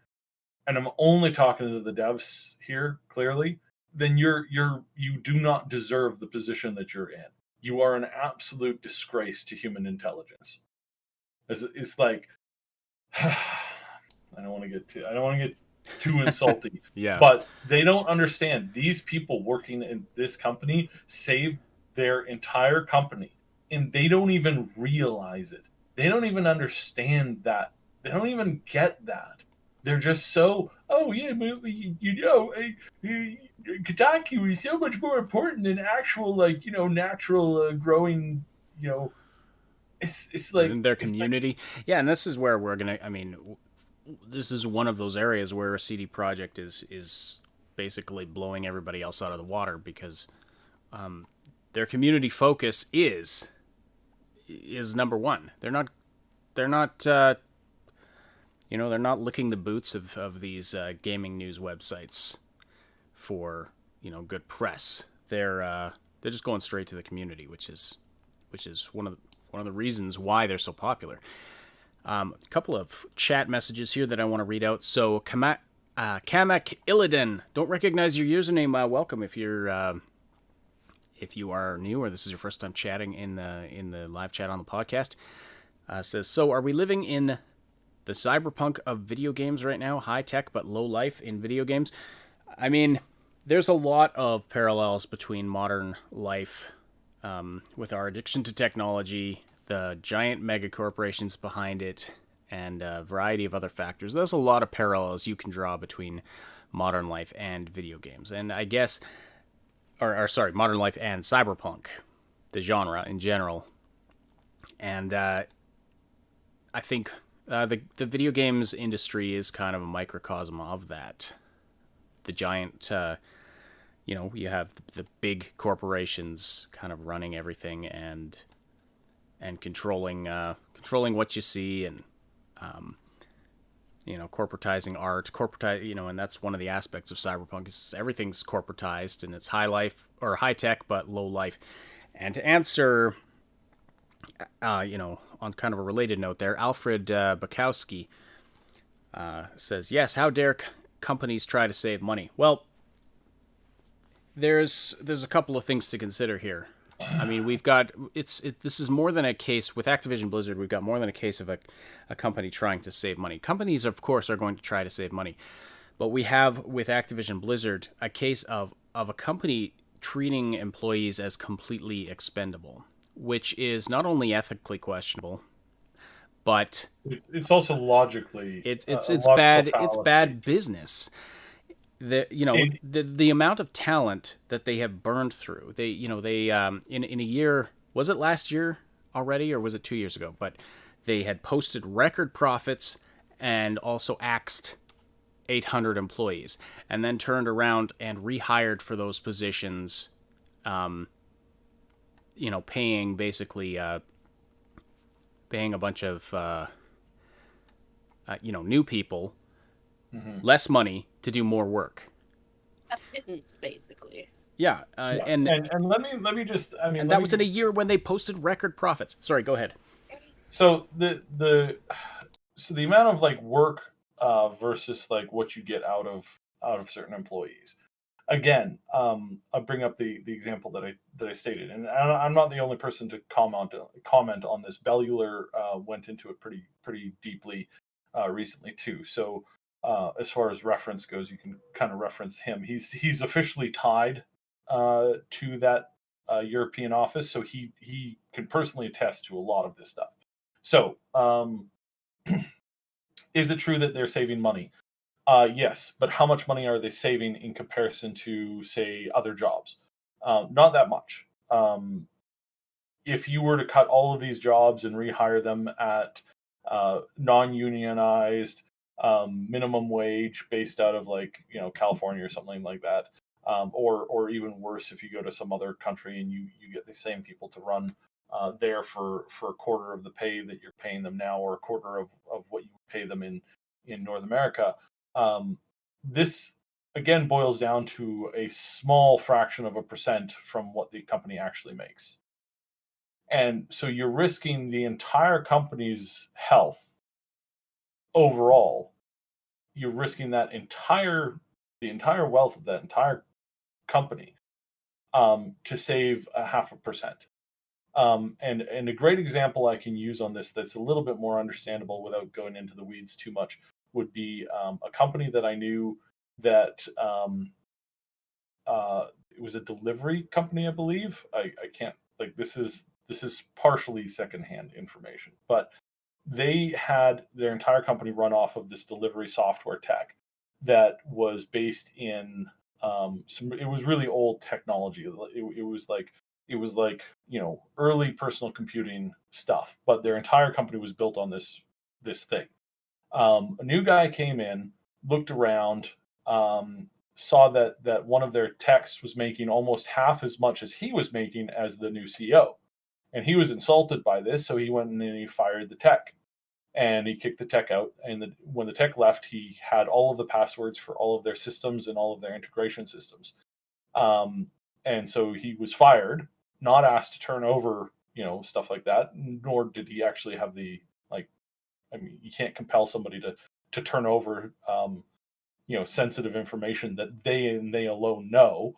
and I'm only talking to the devs here, clearly, then you do not deserve the position that you're in. You are an absolute disgrace to human intelligence. It's like I don't want to get too insulting. Yeah. But they don't understand. These people working in this company saved their entire company, and they don't even realize it. They don't even understand that. They don't even get that. They're just so, oh yeah, but Kotaku is so much more important than actual natural growing. It's like in their community. Yeah, and this is where we're gonna. I mean, this is one of those areas where CD Projekt is basically blowing everybody else out of the water because their community focus is number one. They're not they're not licking the boots of these gaming news websites for good press. They're just going straight to the community, which is one of the reasons why they're so popular. A couple of chat messages here that I want to read out. So Kamak Illidan, don't recognize your username. Welcome if you are new or this is your first time chatting in the live chat on the podcast. Says, so are we living in the cyberpunk of video games right now? High tech but low life in video games. I mean, there's a lot of parallels between modern life with our addiction to technology, the giant mega corporations behind it, and a variety of other factors. There's a lot of parallels you can draw between modern life and video games. And I guess, modern life and cyberpunk, the genre in general. And I think the video games industry is kind of a microcosm of that. The giant, you have the big corporations kind of running everything and controlling what you see and corporatizing art, and that's one of the aspects of cyberpunk is everything's corporatized and it's high life or high tech but low life. And to answer, on kind of a related note there, Alfred Bukowski says, yes, how dare companies try to save money? Well, there's a couple of things to consider here. I mean, this is more than a case with Activision Blizzard. We've got more than a case of a company trying to save money. Companies, of course, are going to try to save money, but we have with Activision Blizzard a case of a company treating employees as completely expendable, which is not only ethically questionable, but it's also logically it's bad. It's bad business. The amount of talent that they have burned through. They in a year, was it last year already or was it 2 years ago? But they had posted record profits and also axed 800 employees and then turned around and rehired for those positions, paying basically paying a bunch of new people less money to do more work. A pittance, basically. Yeah, and let me just, that was in a year when they posted record profits. Sorry, go ahead. So the amount of work versus what you get out of certain employees. Again, I'll bring up the example that I stated, and I'm not the only person to comment on this. Bellular went into it pretty deeply recently too. So as far as reference goes, you can kind of reference him. He's officially tied to that European office, so he can personally attest to a lot of this stuff. So Is it true that they're saving money? Yes, but how much money are they saving in comparison to, say, other jobs? Not that much. If you were to cut all of these jobs and rehire them at non-unionized minimum wage based out of California or something like that, or even worse, if you go to some other country and you get the same people to run there for a quarter of the pay that you're paying them now, or a quarter of what you pay them in North America. This again boils down to a small fraction of a percent from what the company actually makes. And so you're risking the entire company's health overall. You're risking the entire wealth of that entire company to save a 0.5%. And a great example I can use on this that's a little bit more understandable without going into the weeds too much would be a company that I knew that it was a delivery company, I believe. I can't, this is partially secondhand information, but they had their entire company run off of this delivery software tech that was based in it was really old technology. It was like early personal computing stuff, but their entire company was built on this thing. A new guy came in, looked around, saw that one of their techs was making almost half as much as he was making as the new CEO. And he was insulted by this, so he went and he fired the tech. And he kicked the tech out. And when the tech left, he had all of the passwords for all of their systems and all of their integration systems. And so he was fired, not asked to turn over, stuff like that, nor did he actually have the, you can't compel somebody to turn over, sensitive information that they alone know,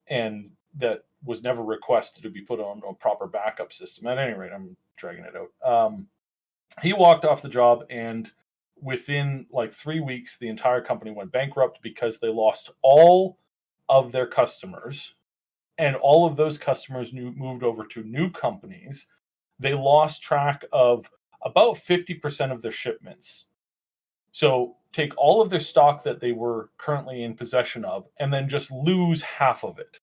and that was never requested to be put on a proper backup system. At any rate, I'm dragging it out. He walked off the job, and within 3 weeks, the entire company went bankrupt because they lost all of their customers, and all of those customers moved over to new companies. They lost track of about 50% of their shipments. So take all of their stock that they were currently in possession of, and then just lose half of it.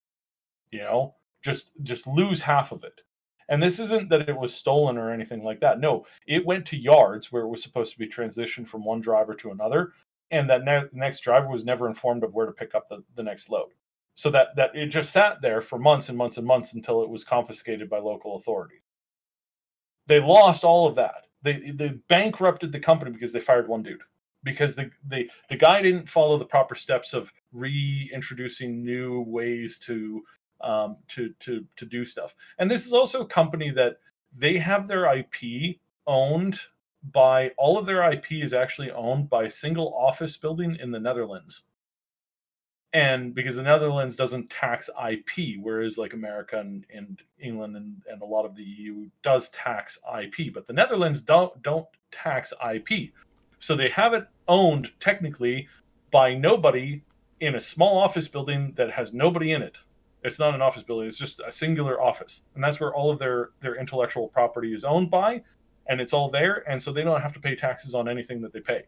Just lose half of it. And this isn't that it was stolen or anything like that. No, it went to yards where it was supposed to be transitioned from one driver to another, and that next driver was never informed of where to pick up the next load. So that it just sat there for months and months and months until it was confiscated by local authorities. They lost all of that. They bankrupted the company because they fired one dude. Because the guy didn't follow the proper steps of reintroducing new ways to do stuff. And this is also a company that they have their IP owned by, all of their IP is actually owned by a single office building in the Netherlands. And because the Netherlands doesn't tax IP, whereas America and England and a lot of the EU does tax IP, but the Netherlands don't tax IP. So they have it owned technically by nobody in a small office building that has nobody in it. It's not an office building, it's just a singular office. And that's where all of their intellectual property is owned by, and it's all there, and so they don't have to pay taxes on anything that they pay.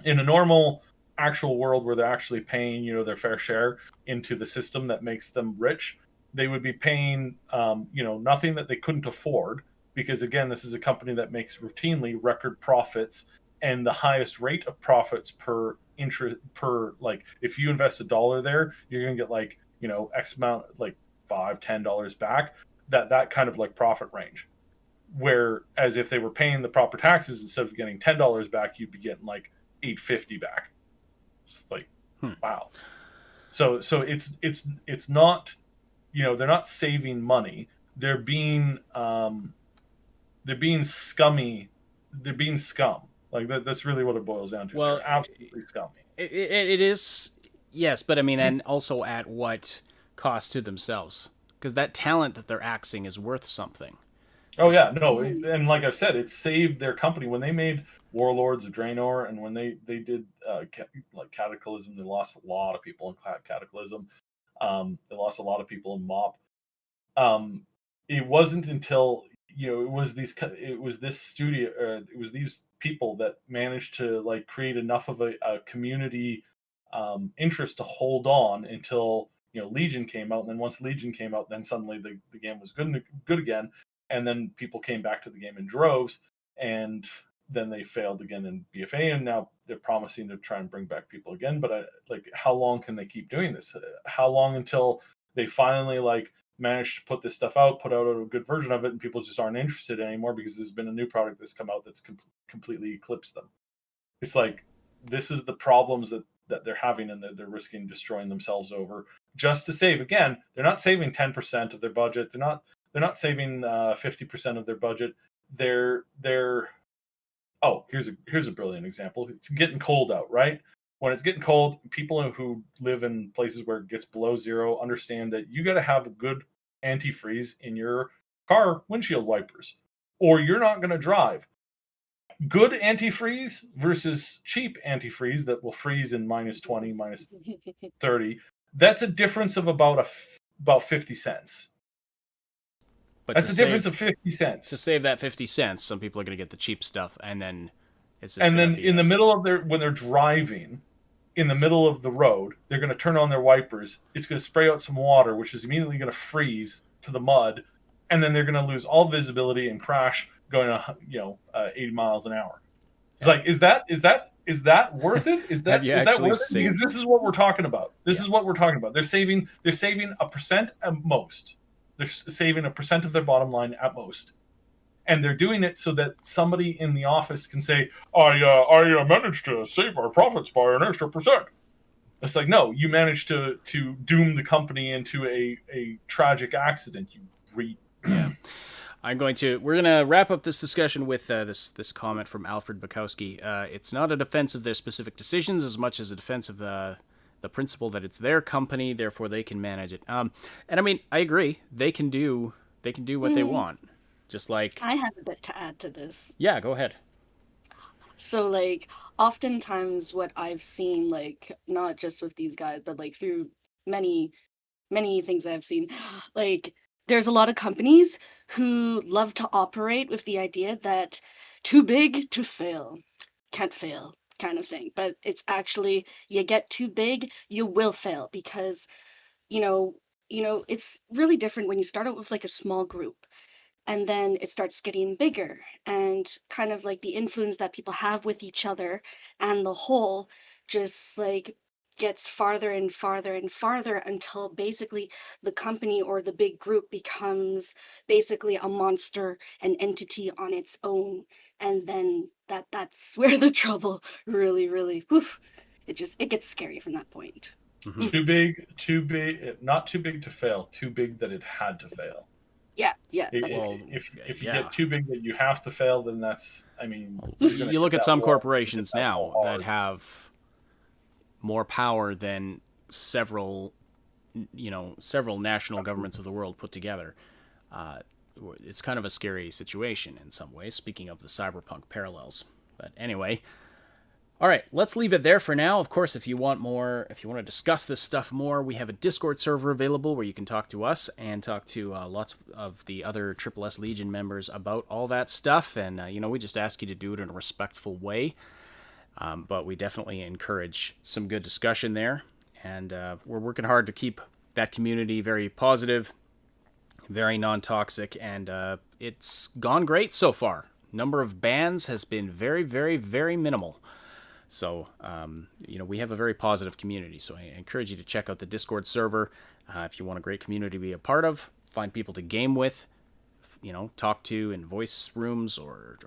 In a normal actual world where they're actually paying, their fair share into the system that makes them rich, they would be paying nothing that they couldn't afford, because again, this is a company that makes routinely record profits, and the highest rate of profits per if you invest $1 there, you're gonna get X amount, $5-10 back, that kind of profit range. Whereas if they were paying the proper taxes, instead of getting $10 back, you'd be getting $8.50 back. It's wow. So it's not, they're not saving money. They're being scummy. They're being scum. That's really what it boils down to. Well, they're absolutely scummy. It is, yes, but I mean, and also at what cost to themselves, because that talent that they're axing is worth something. Oh yeah, no, and like I said, it saved their company when they made Warlords of Draenor, and when they did Cataclysm. They lost a lot of people in Cataclysm. They lost a lot of people in MoP. It wasn't until it was this studio, it was these people that managed to like create enough of a community interest to hold on until Legion came out, and then once Legion came out, then suddenly the game was good again, and then people came back to the game in droves, and then they failed again in BFA, and now they're promising to try and bring back people again. But how long can they keep doing this? How long until they finally like manage to put this stuff out, put out a good version of it, and people just aren't interested anymore because there's been a new product that's come out that's completely eclipsed them? It's like, this is the problems that they're having, and they're risking destroying themselves over just to save. Again, they're not saving 10% of their budget. They're not saving 50% of their budget. They're here's a brilliant example. It's getting cold out, right? When it's getting cold, people who live in places where it gets below zero understand that you got to have a good antifreeze in your car windshield wipers, or you're not going to drive. Good antifreeze versus cheap antifreeze that will freeze in -20, -30. That's a difference of about 50 cents. But that's a difference of 50 cents. To save that 50 cents, some people are going to get the cheap stuff, and then it's just in the middle of when they're driving, in the middle of the road, they're going to turn on their wipers. It's going to spray out some water, which is immediately going to freeze to the mud, and then they're going to lose all visibility and crash going 80 miles an hour. It's like, is that worth it? Is that worth it? Because this is what we're talking about. This is what we're talking about. They're saving 1% at most. They're saving 1% of their bottom line at most, and they're doing it so that somebody in the office can say, "I managed to save our profits by an extra percent." It's like, no, you managed to doom the company into a tragic accident. Yeah. We're going to wrap up this discussion with this comment from Alfred Bukowski. It's not a defense of their specific decisions as much as a defense of the principle that it's their company, therefore they can manage it. And I mean, I agree. They can do what they want. Just like, I have a bit to add to this. Yeah, go ahead. So like, oftentimes what I've seen, like, not just with these guys, but like through many things I've seen, like, there's a lot of companies who love to operate with the idea that too big to fail, can't fail kind of thing. But it's actually, you get too big, you will fail, because it's really different when you start out with like a small group, and then it starts getting bigger, and kind of like the influence that people have with each other and the whole just like gets farther and farther and farther, until basically the company or the big group becomes basically a monster, an entity on its own. And then that's where the trouble really it gets scary from that point. Mm-hmm. Too big, not too big to fail, too big that it had to fail. Yeah. If you get too big that you have to fail, then that's, I mean, you look at some corporations now that have more power than several national governments of the world put together. It's kind of a scary situation in some ways, speaking of the Cyberpunk parallels. But anyway, all right, let's leave it there for now. Of course, if you want to discuss this stuff more, we have a Discord server available where you can talk to us and talk to lots of the other SSS Legion members about all that stuff. And, we just ask you to do it in a respectful way. But we definitely encourage some good discussion there. And we're working hard to keep that community very positive, very non-toxic, and it's gone great so far. Number of bans has been very, very, very minimal. So, we have a very positive community. So I encourage you to check out the Discord server if you want a great community to be a part of, find people to game with, talk to in voice rooms or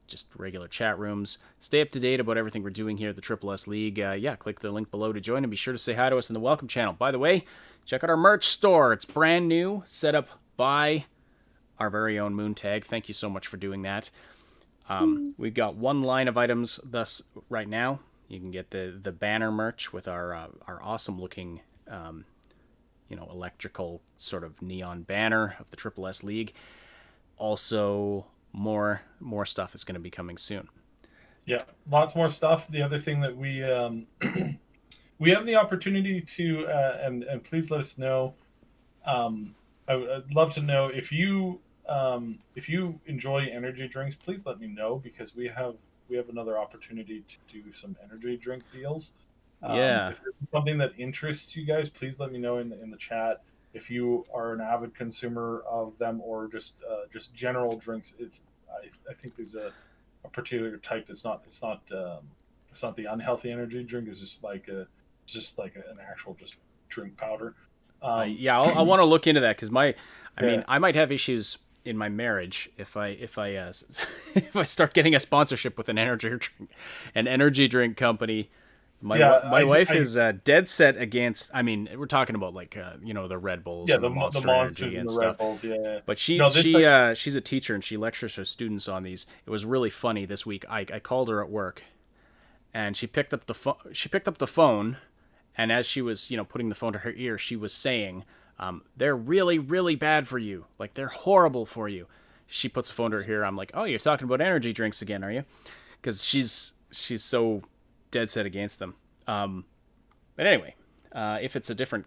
just regular chat rooms. Stay up to date about everything we're doing here at the SSS League. Click the link below to join, and be sure to say hi to us in the welcome channel. By the way, check out our merch store. It's brand new, set up by our very own Moontag. Thank you so much for doing that. We've got one line of items thus right now. You can get the banner merch with our awesome looking electrical sort of neon banner of the SSS League. Also, more stuff is going to be coming soon. Yeah, lots more stuff. The other thing that we we have the opportunity to and please let us know. I'd love to know if you if you enjoy energy drinks, please let me know, because we have another opportunity to do some energy drink deals. Yeah. If there's something that interests you guys, please let me know in the chat. If you are an avid consumer of them, or just general drinks, I think there's a particular type that's not it's not the unhealthy energy drink. It's just like an actual just drink powder. Yeah, I want to look into that because I mean, Yeah. I might have issues in my marriage if I if I start getting a sponsorship with an energy drink company. Yeah, My wife I is dead set against. I mean, we're talking about like the Red Bulls yeah, and the the Monster monsters Energy and and the Red stuff. Bulls. Yeah, yeah. But No, this like, she's a teacher and she lectures her students on these. It was really funny this week. I called her at work, and she picked up the phone, and as she was putting the phone to her ear, she was saying, "They're really really bad for you. Like they're horrible for you." She puts the phone to her ear. I'm like, "Oh, you're talking about energy drinks again, are you?" Because she's so dead set against them. But anyway, if it's a different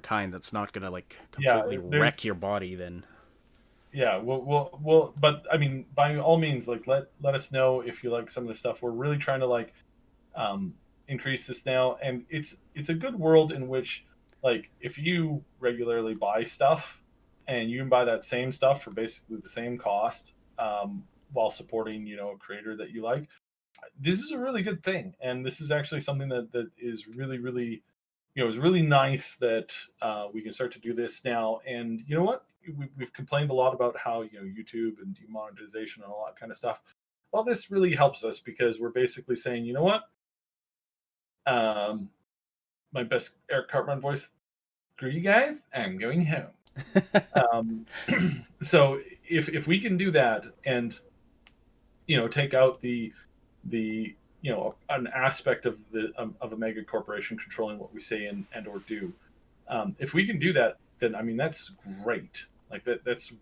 kind that's not gonna like yeah, completely there's wreck your body, then yeah, well, but I mean, by all means, like let us know if you like some of the stuff. We're really trying to like um, increase this now, and it's a good world in which, like, if you regularly buy stuff, and you can buy that same stuff for basically the same cost, while supporting a creator that you like. This is a really good thing, and this is actually something that is really really it's really nice that we can start to do this now. And you know what? We've complained a lot about how YouTube and demonetization and all that kind of stuff. Well, this really helps us, because we're basically saying, you know what? Um, my best Eric Cartman voice. Screw you guys. I'm going home. Um, so if we can do that, and take out the an aspect of of a mega corporation controlling what we say and or do. If we can do that, then I mean that's great. Like that's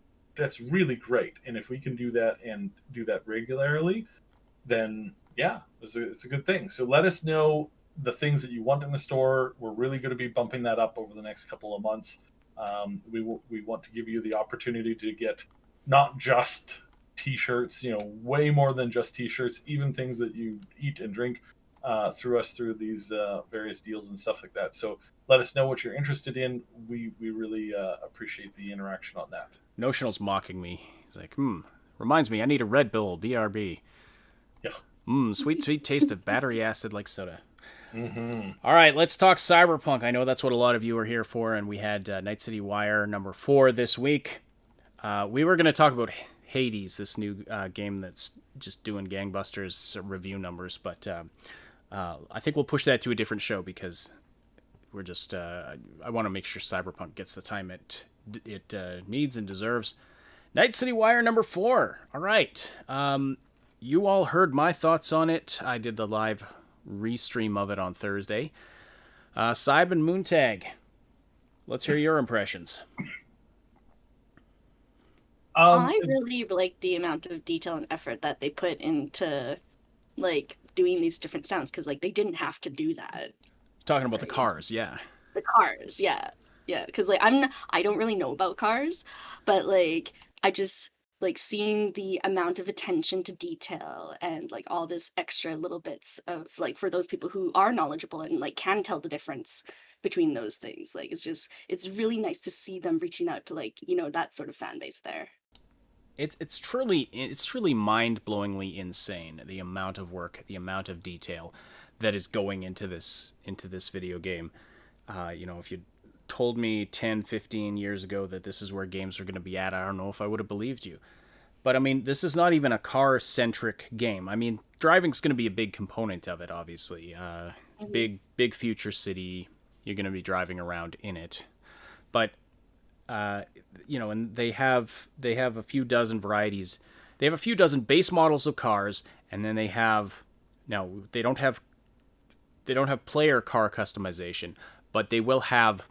really great. And if we can do that and do that regularly, then yeah, it's a good thing. So let us know the things that you want in the store. We're really going to be bumping that up over the next couple of months. We want to give you the opportunity to get not just t-shirts, way more than just t-shirts, even things that you eat and drink through these various deals and stuff like that. So let us know what you're interested in. We really appreciate the interaction on that. Notional's mocking me. He's like, reminds me, I need a Red Bull, BRB. Yeah. Sweet, sweet taste of battery acid like soda. Mm-hmm. All right, let's talk Cyberpunk. I know that's what a lot of you are here for, and we had Night City Wire number 4 this week. We were going to talk about Hades, this new game that's just doing gangbusters review numbers, but I think we'll push that to a different show, because we're just I want to make sure Cyberpunk gets the time it needs and deserves. Night City Wire number 4. All right. You all heard my thoughts on it. I did the live restream of it on Thursday. Cyb and Moontag, let's hear your impressions. I really like the amount of detail and effort that they put into like doing these different sounds, because like they didn't have to do that. Talking about the cars, yeah. The cars, yeah, because like I don't really know about cars, but like I just like seeing the amount of attention to detail and like all this extra little bits of like for those people who are knowledgeable and like can tell the difference between those things. Like it's really nice to see them reaching out to like that sort of fan base there. It's truly mind-blowingly insane, the amount of work, the amount of detail that is going into this video game. If you told me 10, 15 years ago that this is where games are going to be at, I don't know if I would have believed you. But I mean, this is not even a car-centric game. I mean, driving's going to be a big component of it, obviously. Big future city, you're going to be driving around in it. But and they have a few dozen varieties. They have a few dozen base models of cars, and then they have they don't have player car customization, but they will have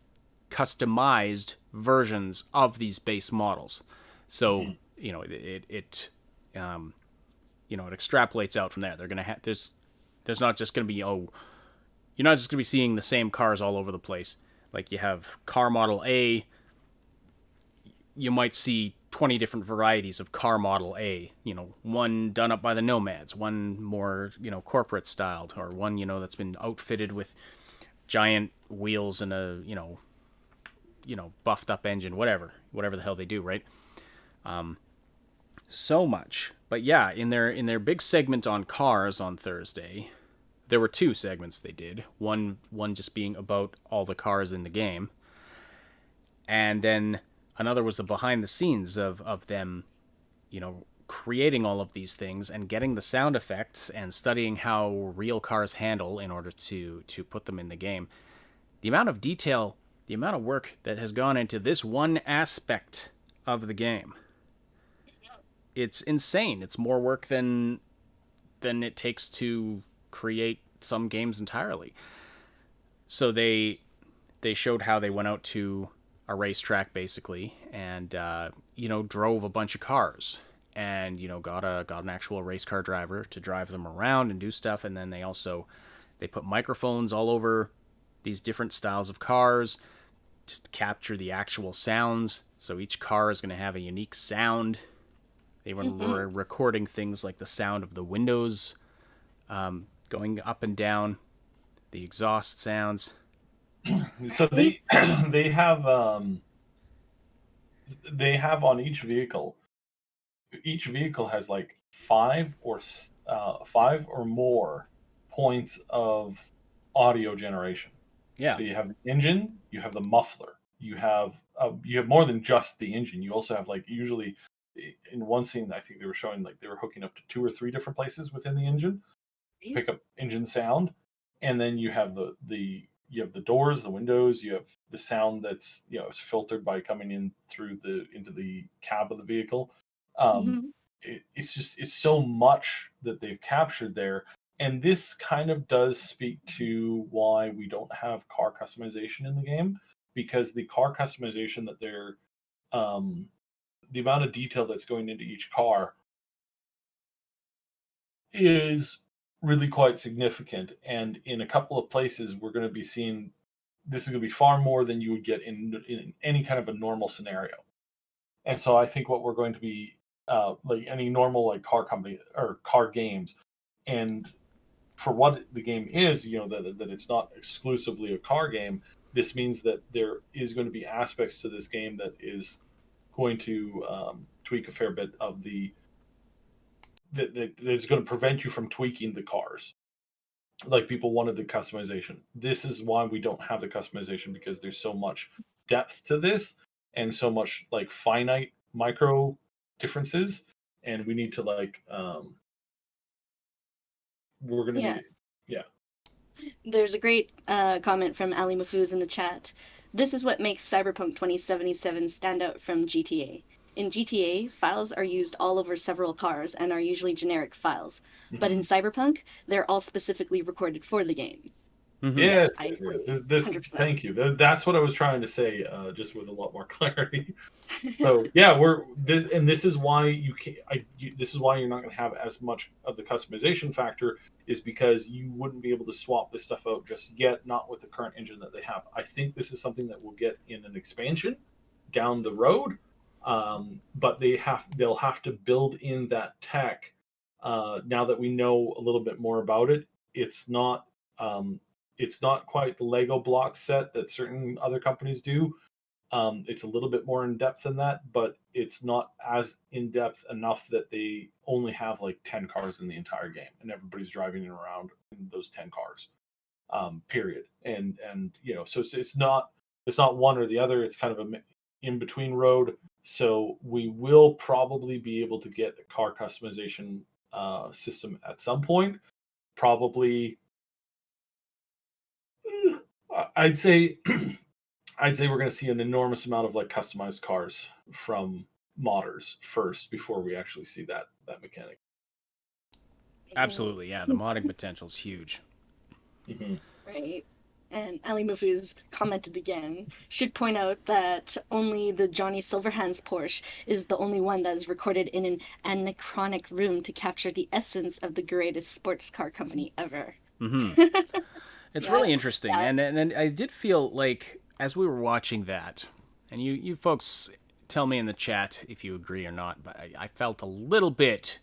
customized versions of these base models. So it extrapolates out from there. They're gonna have there's not just gonna be you're not just gonna be seeing the same cars all over the place. Like you have car model A, you might see 20 different varieties of car model A, one done up by the nomads, one more, corporate styled, or one, that's been outfitted with giant wheels and a, buffed up engine, whatever the hell they do, right? So much. But yeah, in their big segment on cars on Thursday, there were 2 segments they did. One just being about all the cars in the game. And then another was the behind the scenes of them, creating all of these things and getting the sound effects and studying how real cars handle in order to put them in the game. The amount of detail, the amount of work that has gone into this one aspect of the game, it's insane. It's more work than it takes to create some games entirely. So they showed how they went out to a racetrack basically and drove a bunch of cars and got an actual race car driver to drive them around and do stuff. And then they put microphones all over these different styles of cars just to capture the actual sounds. So each car is going to have a unique sound. They were recording things like the sound of the windows going up and down, the exhaust sounds. So they have on each vehicle. Each vehicle has like 5 or more points of audio generation. Yeah. So you have the engine, you have the muffler, you have more than just the engine. You also have like usually in one scene I think they were showing like they were hooking up to 2 or 3 different places within the engine to pick up engine sound, and then you have the doors, the windows, you have the sound that's is filtered by coming in through into the cab of the vehicle. It's so much that they've captured there, and this kind of does speak to why we don't have car customization in the game, because the car customization that they're the amount of detail that's going into each car is really quite significant. And in a couple of places, we're going to be seeing this is going to be far more than you would get in any kind of a normal scenario. And so I think what we're going to be like any normal like car company or car games, and for what the game is, that it's not exclusively a car game. This means that there is going to be aspects to this game that is going to tweak a fair bit of that's going to prevent you from tweaking the cars. Like people wanted the customization. This is why we don't have the customization, because there's so much depth to this and so much like finite micro differences, and we need to like we're gonna need. There's a great comment from Ali Mafuz in the chat. This is what makes Cyberpunk 2077 stand out from GTA. In GTA, files are used all over several cars and are usually generic files. But in Cyberpunk, they're all specifically recorded for the game. Yes, thank you. That's what I was trying to say, just with a lot more clarity. So yeah, this is why you can't. This is why you're not going to have as much of the customization factor, is because you wouldn't be able to swap this stuff out just yet, not with the current engine that they have. I think this is something that we'll get in an expansion down the road, but they'll have to build in that tech. Now that we know a little bit more about it, it's not quite the Lego block set that certain other companies do. It's a little bit more in depth than that, but it's not as in depth enough that they only have like 10 cars in the entire game and everybody's driving around in those 10 cars. Period. And so it's not one or the other. It's kind of a in between road. So we will probably be able to get a car customization system at some point. Probably, I'd say we're going to see an enormous amount of like customized cars from modders first before we actually see that mechanic. Absolutely, yeah. The modding potential is huge. Right. And Ali Mafuz commented again, should point out that only the Johnny Silverhands Porsche is the only one that is recorded in an anachronic room to capture the essence of the greatest sports car company ever. It's really interesting. Yeah. And I did feel like, as we were watching that, and you folks tell me in the chat if you agree or not, but I felt a little bit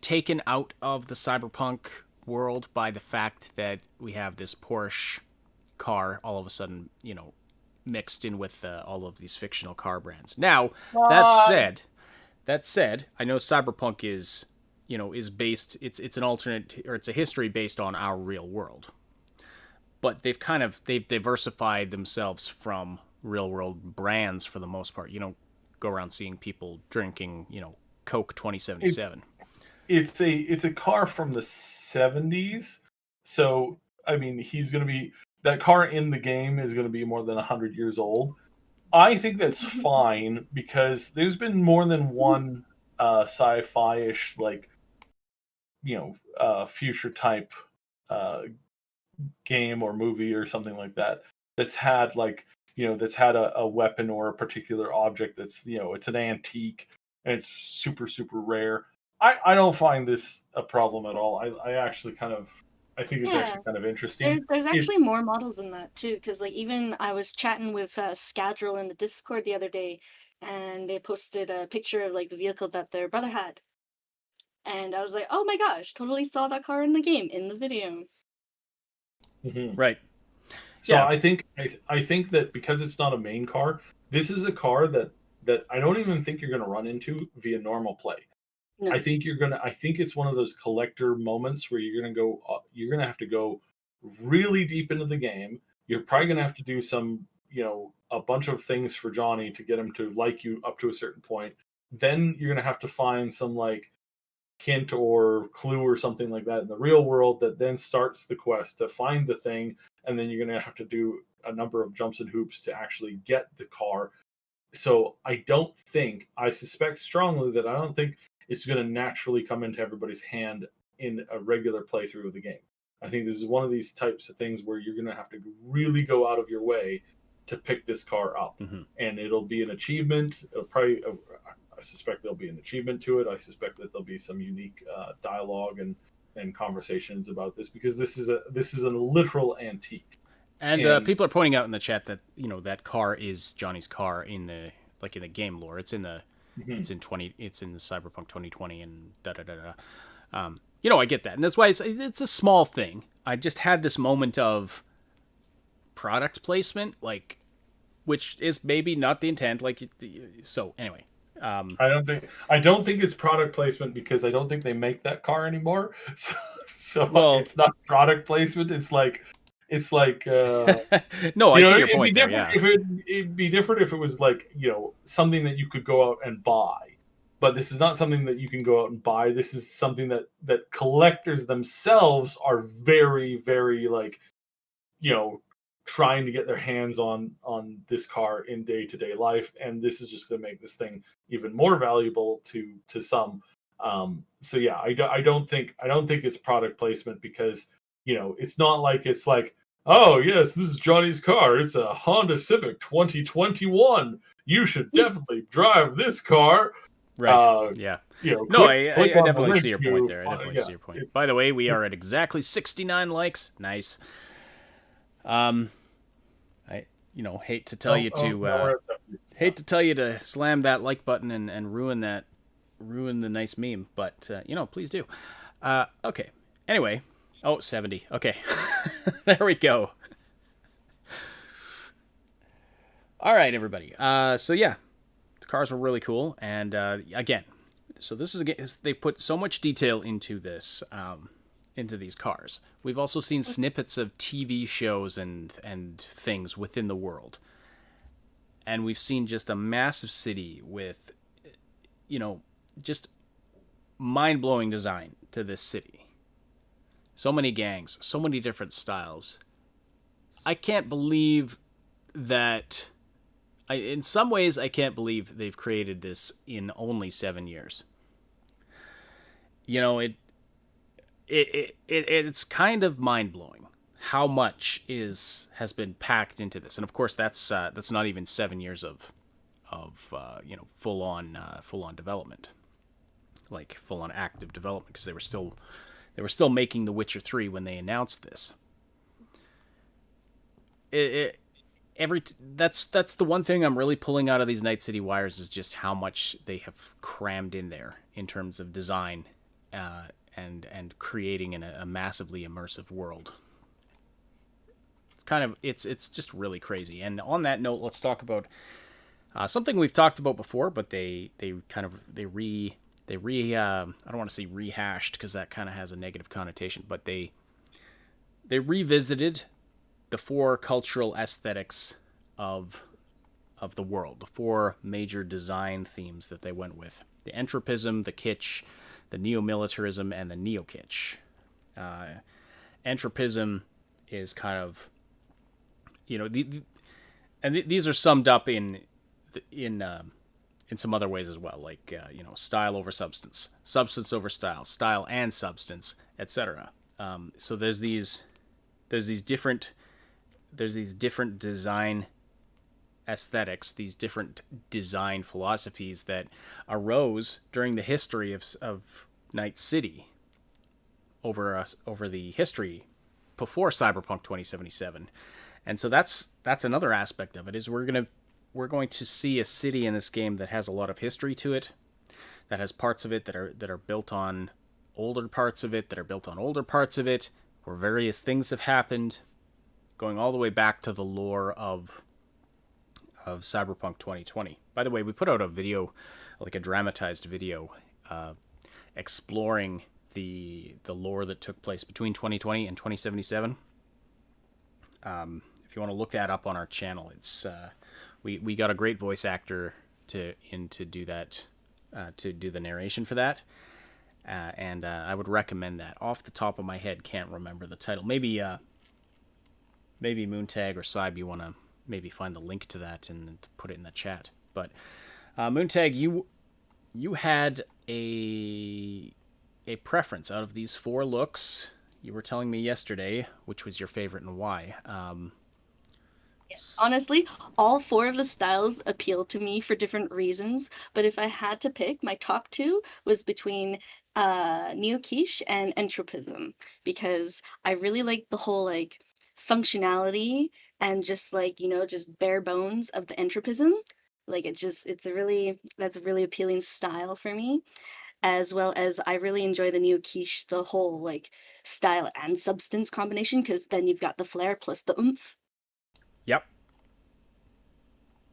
taken out of the Cyberpunk world by the fact that we have this Porsche car all of a sudden, mixed in with all of these fictional car brands. Now, that said, I know Cyberpunk is based, it's an alternate, or it's a history based on our real world. But they've diversified themselves from real world brands for the most part. You don't go around seeing people drinking, Coke 2077. It's a car from the 70s. So, I mean, that car in the game is going to be more than 100 years old. I think that's fine because there's been more than one sci-fi-ish, future type game or movie or something like that that's had a weapon or a particular object that's it's an antique and it's super super rare. I don't find this a problem at all. I actually I think it's actually kind of interesting. There's actually more models in that too, because even I was chatting with Scadril in the Discord the other day, and they posted a picture of the vehicle that their brother had, and I was like, oh my gosh, totally saw that car in the game, in the video. Mm-hmm. Right. So yeah. I think that because it's not a main car, this is a car that I don't even think you're going to run into via normal play. No. I think it's one of those collector moments where you're going to have to go really deep into the game. You're probably going to have to do some, a bunch of things for Johnny to get him to like you up to a certain point. Then you're going to have to find some hint or clue or something like that in the real world that then starts the quest to find the thing. And then you're going to have to do a number of jumps and hoops to actually get the car. So I suspect strongly that I don't think it's going to naturally come into everybody's hand in a regular playthrough of the game. I think this is one of these types of things where you're going to have to really go out of your way to pick this car up. Mm-hmm. And it'll be an achievement. I suspect there'll be an achievement to it. I suspect that there'll be some unique dialogue and conversations about this, because this is a literal antique. And people are pointing out in the chat that that car is Johnny's car in the game lore. It's in the it's in the Cyberpunk 2020 and da da da da. I get that, and that's why it's a small thing. I just had this moment of product placement, which is maybe not the intent. So anyway. I don't think it's product placement because I don't think they make that car anymore. So it's not product placement. It's no, I see your point there. Yeah. It'd be different if it was something that you could go out and buy, but this is not something that you can go out and buy. This is something that collectors themselves are very, very trying to get their hands on this car in day-to-day life, and this is just going to make this thing even more valuable to some. So yeah, I don't think it's product placement because it's not it's oh yes, this is Johnny's car. It's a Honda Civic 2021. You should definitely drive this car. Right. Yeah. I definitely see your point there. I definitely see your point. By the way, we are at exactly 69 likes. Nice. I hate to tell you to slam that like button and ruin the nice meme, but please do. Okay. Anyway, 70. Okay. There we go. All right, everybody. So yeah, the cars were really cool, and again, so this is they put so much detail into this. Into these cars. We've also seen snippets of TV shows and things within the world. And we've seen just a massive city with, just mind-blowing design to this city. So many gangs, so many different styles. I can't believe that... in some ways, I can't believe they've created this in only 7 years. It's kind of mind-blowing how much has been packed into this, and of course that's not even 7 years of full on development, full on active development, because they were still making The Witcher 3 when they announced this. that's the one thing I'm really pulling out of these Night City Wires is just how much they have crammed in there in terms of design, and creating a massively immersive world. It's just really crazy. And on that note, let's talk about something we've talked about before, but they I don't want to say rehashed because that kind of has a negative connotation, but they revisited the four cultural aesthetics of the world, the four major design themes that they went with: the entropism, the kitsch, the neo-militarism, and the neo-kitsch. Entropism is kind of, these are summed up in some other ways as well, like style over substance, substance over style, style and substance, etc. So there's these different design aesthetics, these different design philosophies that arose during the history of Night City over the history before Cyberpunk 2077. And so that's another aspect of it, is we're going to see a city in this game that has a lot of history to it, that has parts of it that are built on older parts of it, that are built on older parts of it, where various things have happened, going all the way back to the lore of Cyberpunk 2020. By the way, we put out a video, like a dramatized video, exploring the lore that took place between 2020 and 2077. If you want to look that up on our channel, it's we got a great voice actor to do that, to do the narration for that, and I would recommend that. Off the top of my head, can't remember the title. Maybe Moontag or Cybe, you want to maybe find the link to that and put it in the chat. But Moontag, you had a preference out of these four looks. You were telling me yesterday which was your favorite and why. Honestly, all four of the styles appeal to me for different reasons, but if I had to pick, my top two was between neo-quiche and entropism, because I really like the whole like functionality and just like, just bare bones of the entropism. Like that's a really appealing style for me, as well as I really enjoy the neo-quiche, the whole like style and substance combination, because then you've got the flair plus the oomph. Yep.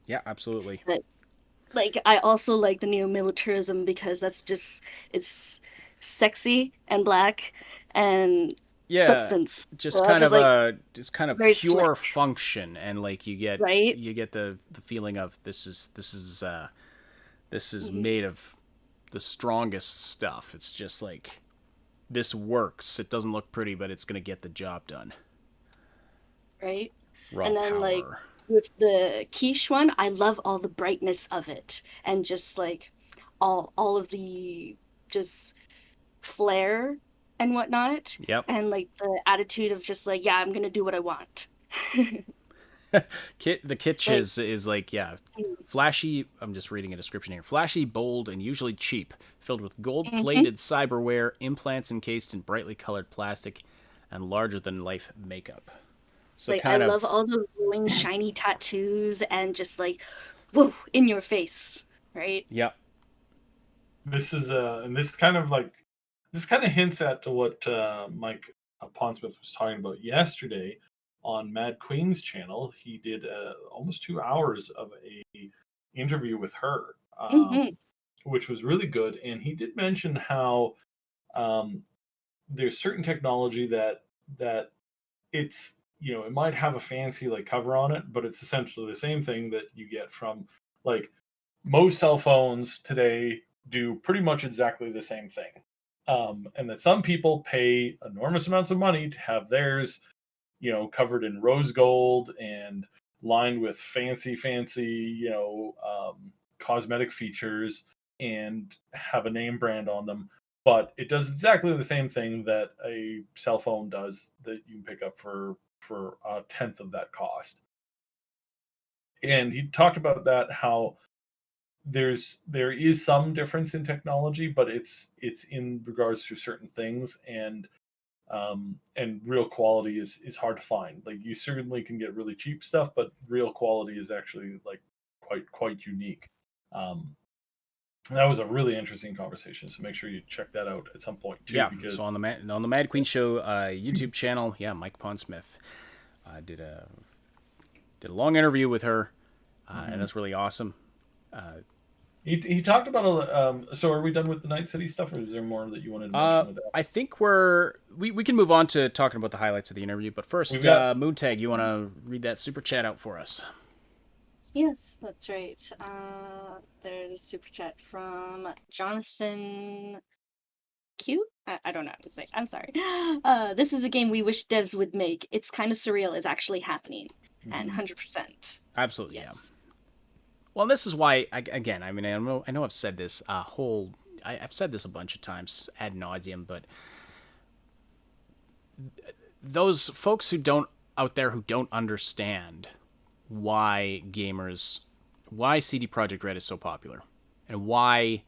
Yeah, absolutely. But like I also like the neo-militarism because it's sexy and black and Yeah, substance. just So kind just of like very pure slick, function, and like you get right? the feeling of this is Mhm. made of the strongest stuff. It's just like, this works. It doesn't look pretty, but it's gonna get the job done. Right? Raw And then like power. with the quiche one, I love all the brightness of it and just like all of the just flair and whatnot, Yep. and like the attitude of just like, yeah, I'm gonna do what I want. The kitsch Like, is like, yeah, flashy. I'm just reading a description here. Flashy, bold, and usually cheap, filled with mhm. gold-plated cyberware, implants encased in brightly colored plastic, and larger-than-life makeup. So Like I kind love of, all those glowing shiny tattoos and just like, whoa, in your face, right? yep, This is and this kind of hints at to what Mike Pondsmith was talking about yesterday on Mad Queen's channel. He did almost 2 hours of a interview with her, Hmm. which was really good. And he did mention how um, there's certain technology that it's, it might have a fancy like cover on it, but it's essentially the same thing that you get from, like, most cell phones today do pretty much exactly the same thing. And that some people pay enormous amounts of money to have theirs, covered in rose gold and lined with fancy, cosmetic features, and have a name brand on them. But it does exactly the same thing that a cell phone does that you can pick up for a tenth of that cost. And he talked about that, how there is some difference in technology, but it's in regards to certain things. And And real quality is hard to find. Like, you certainly can get really cheap stuff, but real quality is actually like quite unique. That was a really interesting conversation, so make sure you check that out at some point too. Yeah, Because so on the Mad Queen Show YouTube channel, yeah, Mike Pondsmith did a long interview with her, and that's really awesome. he talked about so are we done with the Night City stuff, or is there more that you wanted to mention with that? I think we can move on to talking about the highlights of the interview, but first, We've got- Moontag, you want to read that super chat out for us? Yes, that's right. There's a super chat from Jonathan Q. I don't know how to say. I'm sorry. This is a game we wish devs would make. It's kind of surreal. It's actually happening, and 100%. Absolutely, Yes. yeah. Well, this is why, again, I mean, I know I've said this I've said this a bunch of times ad nauseum, but those folks out there who don't understand why CD Projekt Red is so popular, and why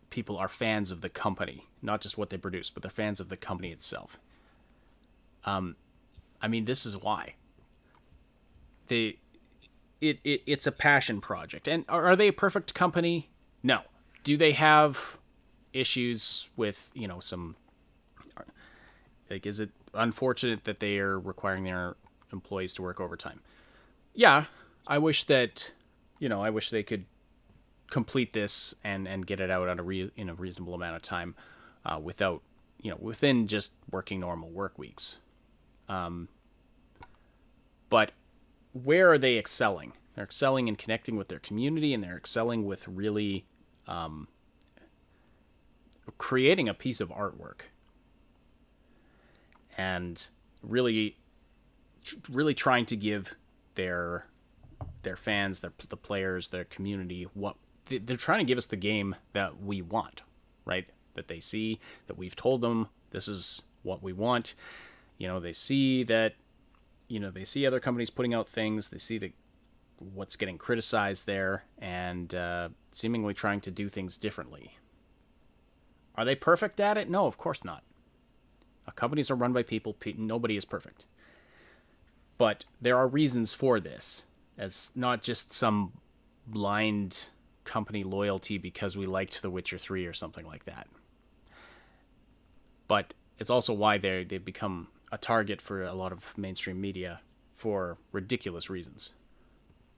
people are fans of the company, not just what they produce, but they're fans of the company itself. I mean, this is why. It's a passion project. And are they a perfect company? No. Do they have issues with, some, like, is it unfortunate that they are requiring their employees to work overtime? Yeah. I wish they could complete this and get it out in a reasonable amount of time, without, within just working normal work weeks. But where are they excelling? They're excelling in connecting with their community, and they're excelling with really creating a piece of artwork, and really trying to give their fans, the players, their community, what they're trying to give us, the game that we want, right? That they see, that we've told them this is what we want. They see that, they see other companies putting out things, they see what's getting criticized there, and seemingly trying to do things differently. Are they perfect at it? No, of course not. Companies are run by people. Nobody is perfect. But there are reasons for this, as not just some blind company loyalty because we liked The Witcher 3 or something like that. But it's also why they've become a target for a lot of mainstream media for ridiculous reasons.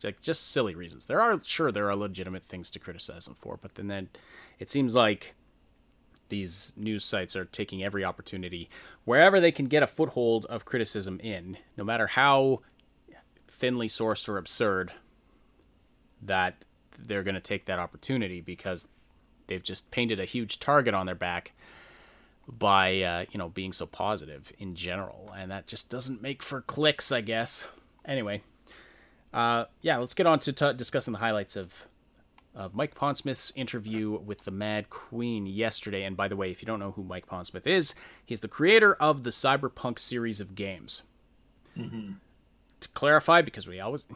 Like, just silly reasons. There are legitimate things to criticize them for, but then it seems like these news sites are taking every opportunity wherever they can get a foothold of criticism in, no matter how thinly sourced or absurd, that they're going to take that opportunity because they've just painted a huge target on their back by being so positive in general, and that just doesn't make for clicks, I guess. Anyway, let's get on to discussing the highlights of Mike Pondsmith's interview with the Mad Queen yesterday. And by the way, if you don't know who Mike Pondsmith is, he's the creator of the Cyberpunk series of games. Mm-hmm. To clarify, because we always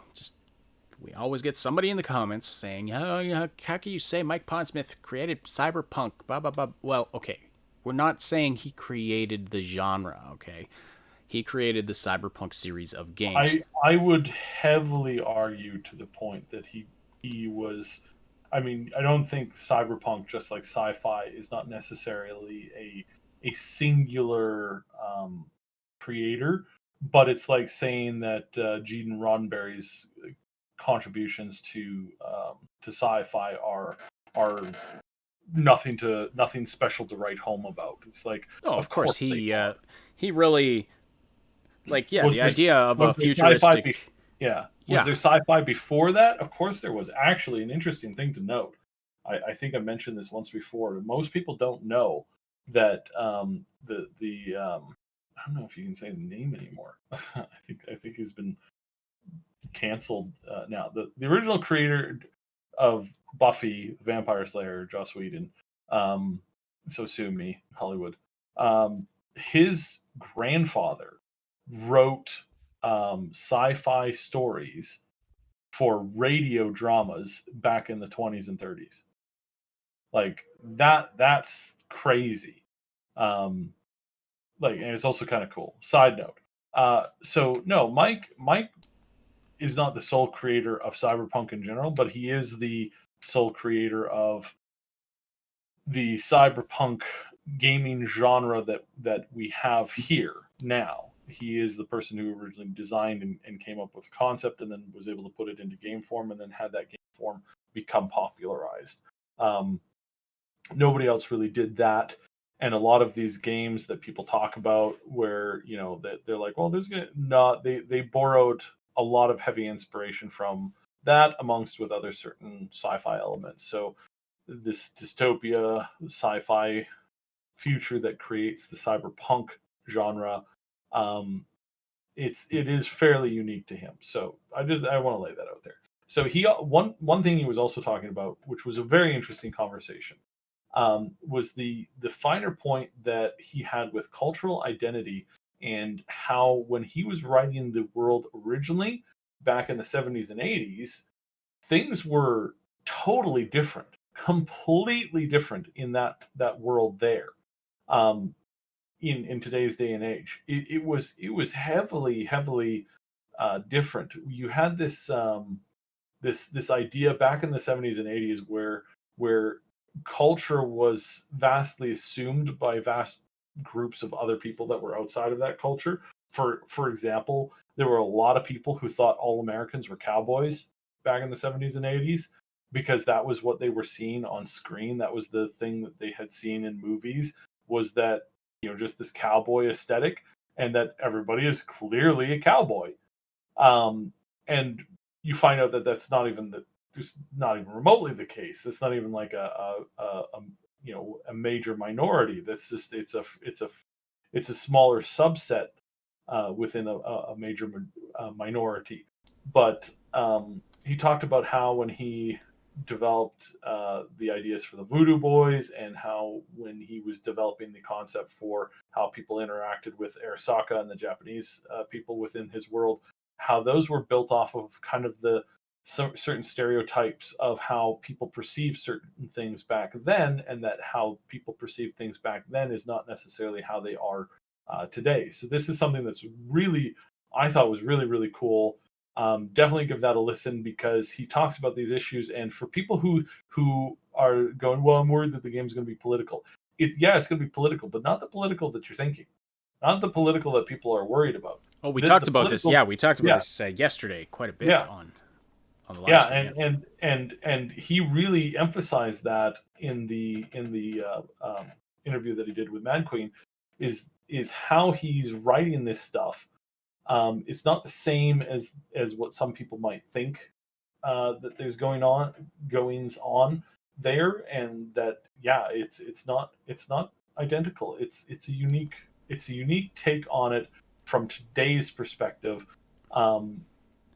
get somebody in the comments saying, how can you say Mike Pondsmith created Cyberpunk, blah, blah, blah. Well, okay, we're not saying he created the genre, okay? He created the Cyberpunk series of games. I would heavily argue to the point that he was... I mean, I don't think Cyberpunk, just like sci-fi, is not necessarily a singular creator, but it's like saying that Gene Roddenberry's contributions to sci-fi are nothing special to write home about. It's like, of course he really, like, the idea of a futuristic. Was there sci-fi before that? Of course there was. Actually, an interesting thing to note, I think I mentioned this once before, most people don't know that the I don't know if you can say his name anymore. I think he's been canceled now. The original creator of Buffy Vampire Slayer, Joss Whedon, so sue me, Hollywood. His grandfather wrote sci-fi stories for radio dramas back in the 20s and 30s. Like, that's crazy. Um, and it's also kind of cool. Side note. So no, Mike is not the sole creator of Cyberpunk in general, but he is the sole creator of the Cyberpunk gaming genre that we have here now. He is the person who originally designed and came up with the concept, and then was able to put it into game form, and then had that game form become popularized. Nobody else really did that. And a lot of these games that people talk about, where that they're like, well, they borrowed a lot of heavy inspiration from that, amongst with other certain sci-fi elements. So this dystopia sci-fi future that creates the cyberpunk genre, it is fairly unique to him. So I want to lay that out there. So one thing he was also talking about, which was a very interesting conversation, was the finer point that he had with cultural identity, and how when he was writing the world originally back in the 70s and 80s, things were totally different, completely different in that world there. In today's day and age, it was heavily different. You had this idea back in the 70s and 80s where culture was vastly assumed by vast groups of other people that were outside of that culture. For example, there were a lot of people who thought all Americans were cowboys back in the 70s and 80s, because that was what they were seeing on screen. That was the thing that they had seen in movies, was that just this cowboy aesthetic, and that everybody is clearly a cowboy. And you find out that that's not even remotely the case. That's not even like a major minority. That's just it's a smaller subset within a major minority. But he talked about how when he developed the ideas for the Voodoo Boys, and how when he was developing the concept for how people interacted with Arasaka and the Japanese people within his world, how those were built off of kind of the certain stereotypes of how people perceive certain things back then, and that how people perceive things back then is not necessarily how they are today. So this is something that's really, I thought, was really, really cool. Definitely give that a listen, because he talks about these issues. And for people who are going, well, I'm worried that the game's going to be political. It's going to be political, but not the political that you're thinking, not the political that people are worried about. Oh, we talked about this. Yeah, we talked about this yesterday quite a bit on the live stream. And he really emphasized that in the interview that he did with Mad Queen, is how he's writing this stuff. It's not the same as what some people might think that there's goings on there, and that it's not identical. It's a unique take on it from today's perspective,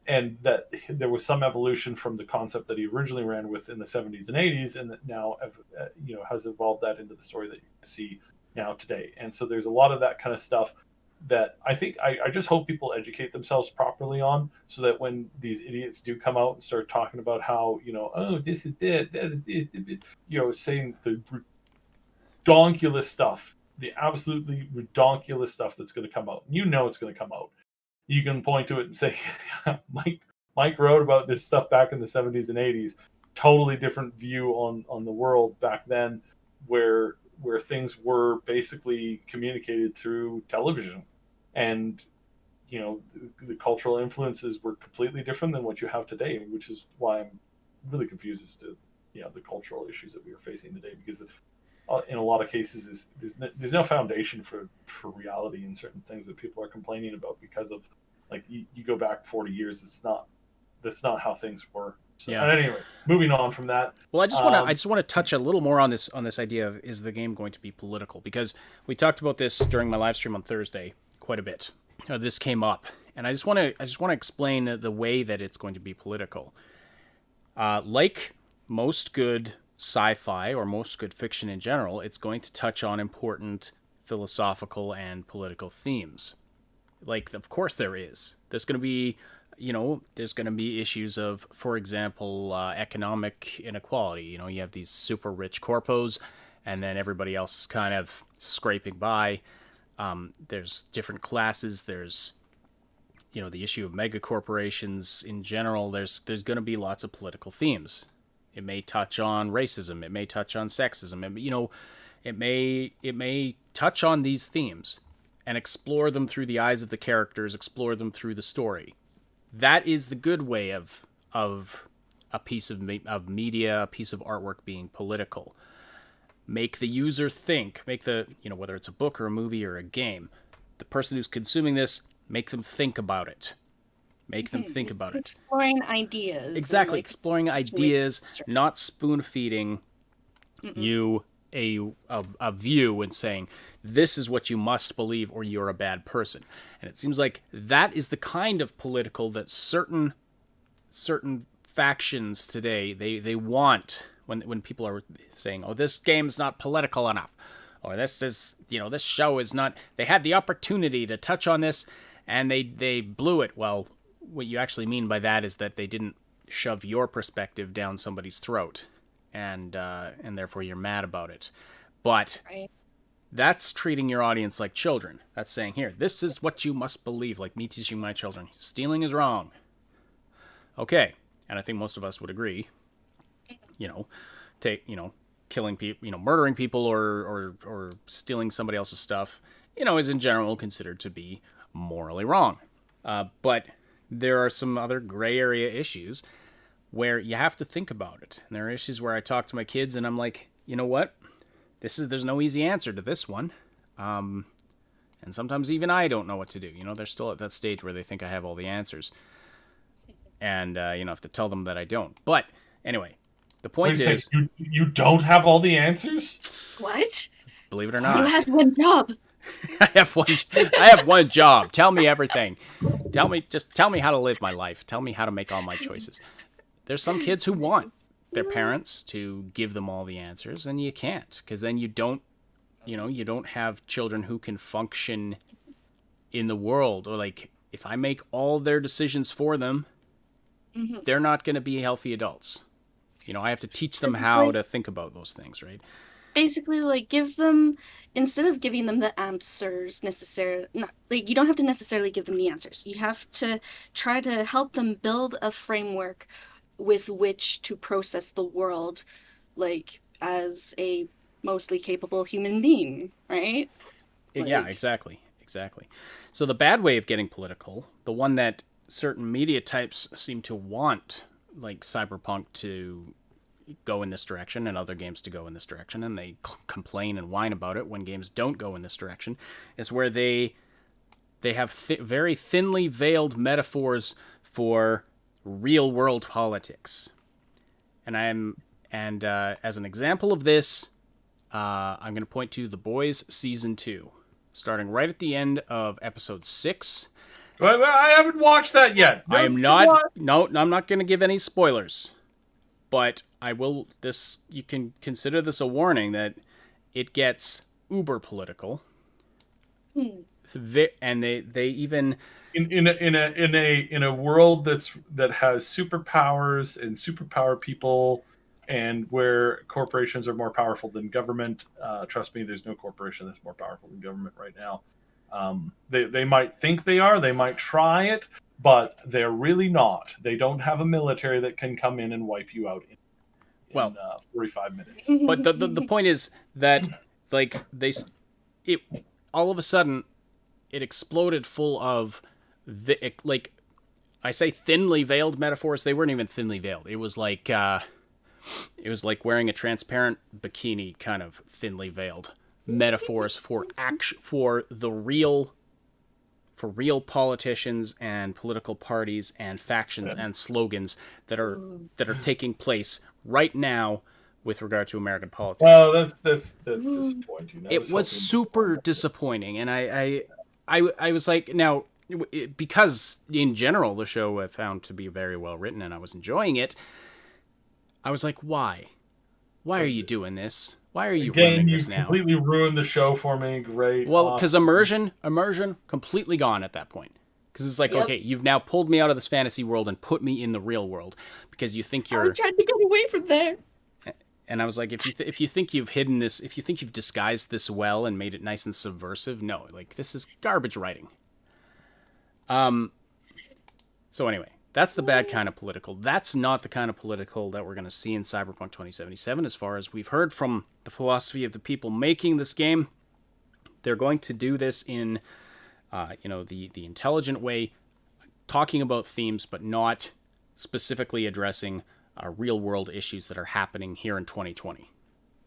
and that there was some evolution from the concept that he originally ran with in the 70s and 80s, and that now has evolved that into the story that you see now today. And so there's a lot of that kind of stuff that I think I just hope people educate themselves properly on, so that when these idiots do come out and start talking about how, oh, this is that is this, saying the redonkulous stuff, the absolutely redonkulous stuff that's going to come out. It's going to come out. You can point to it and say, Mike wrote about this stuff back in the 70s and 80s. Totally different view on the world back then, where things were basically communicated through television, and the cultural influences were completely different than what you have today, which is why I'm really confused as to the cultural issues that we are facing today, because in a lot of cases there's no foundation for reality in certain things that people are complaining about, because of, like, you go back 40 years, that's not how things were. So, yeah. And anyway, moving on from that. Well, I just want to touch a little more on this idea of, is the game going to be political? Because we talked about this during my live stream on Thursday quite a bit. This came up, and I just want to explain the way that it's going to be political. Like most good sci-fi, or most good fiction in general, it's going to touch on important philosophical and political themes. Like, of course there is. There's going to be issues of, for example, economic inequality. You have these super rich corpos, and then everybody else is kind of scraping by. There's different classes. There's, the issue of mega corporations in general. There's going to be lots of political themes. It may touch on racism. It may touch on sexism. It may touch on these themes and explore them through the eyes of the characters, explore them through the story. That is the good way of a piece of media, a piece of artwork being political. Make the user think, whether it's a book or a movie or a game, the person who's consuming this, make them think about it. Make them think about it. Exploring ideas. Exactly, exploring ideas, not spoon-feeding you a view and saying, this is what you must believe or you're a bad person. And it seems like that is the kind of political that certain factions today, they want when people are saying, oh, this game's not political enough, or this show is not, they had the opportunity to touch on this and they blew it. Well, what you actually mean by that is that they didn't shove your perspective down somebody's throat, and therefore you're mad about it. But that's treating your audience like children. That's saying, here, this is what you must believe, like me teaching my children. Stealing is wrong. Okay, and I think most of us would agree. Killing people, murdering people or stealing somebody else's stuff, is in general considered to be morally wrong. But there are some other gray area issues where you have to think about it. And there are issues where I talk to my kids and I'm like, you know what? There's no easy answer to this one. And sometimes even I don't know what to do. They're still at that stage where they think I have all the answers. And, I have to tell them that I don't. But anyway, the point is... You don't have all the answers? What? Believe it or not. You have one job. I have one job. Tell me everything. Tell me how to live my life. Tell me how to make all my choices. There's some kids who want their parents to give them all the answers, and you can't, because then you don't have children who can function in the world. Or like, if I make all their decisions for them, they're not going to be healthy adults. I have to teach them how to think about those things, right? Basically, give them, instead of giving them the answers necessarily, you don't have to necessarily give them the answers. You have to try to help them build a framework with which to process the world, as a mostly capable human being, right? Yeah, exactly. So the bad way of getting political, the one that certain media types seem to want, like Cyberpunk to go in this direction and other games to go in this direction, and they complain and whine about it when games don't go in this direction, is where they have very thinly veiled metaphors for real world politics. And as an example of this, I'm going to point to The Boys Season 2, starting right at the end of episode 6. I haven't watched that yet. I'm not going to give any spoilers, but I will. You can consider this a warning that it gets uber political, and they even in a world that has superpowers and superpower people, and where corporations are more powerful than government. Trust me, there's no corporation that's more powerful than government right now. They might think they are, they might try it, but they're really not. They don't have a military that can come in and wipe you out in 45 minutes. But the point is that all of a sudden it exploded full of I say thinly veiled metaphors. They weren't even thinly veiled. It was like wearing a transparent bikini, kind of thinly veiled metaphors for real politicians and political parties and factions and slogans that are taking place right now with regard to American politics. Well, that's disappointing. It was super disappointing, and I was like, now, because in general the show I found to be very well written and I was enjoying it, I was like, why are you doing this? Why are you ruining this now? Completely ruined the show for me. Great. Well, because immersion completely gone at that point. Because it's like, okay, you've now pulled me out of this fantasy world and put me in the real world because you think you're... I tried to get away from there. And I was like, if you think you've hidden this, if you think you've disguised this well and made it nice and subversive, no, like this is garbage writing. So anyway, that's the bad kind of political. That's not the kind of political that we're going to see in Cyberpunk 2077. As far as we've heard from the philosophy of the people making this game, they're going to do this in, the intelligent way, talking about themes, but not specifically addressing real world issues that are happening here in 2020.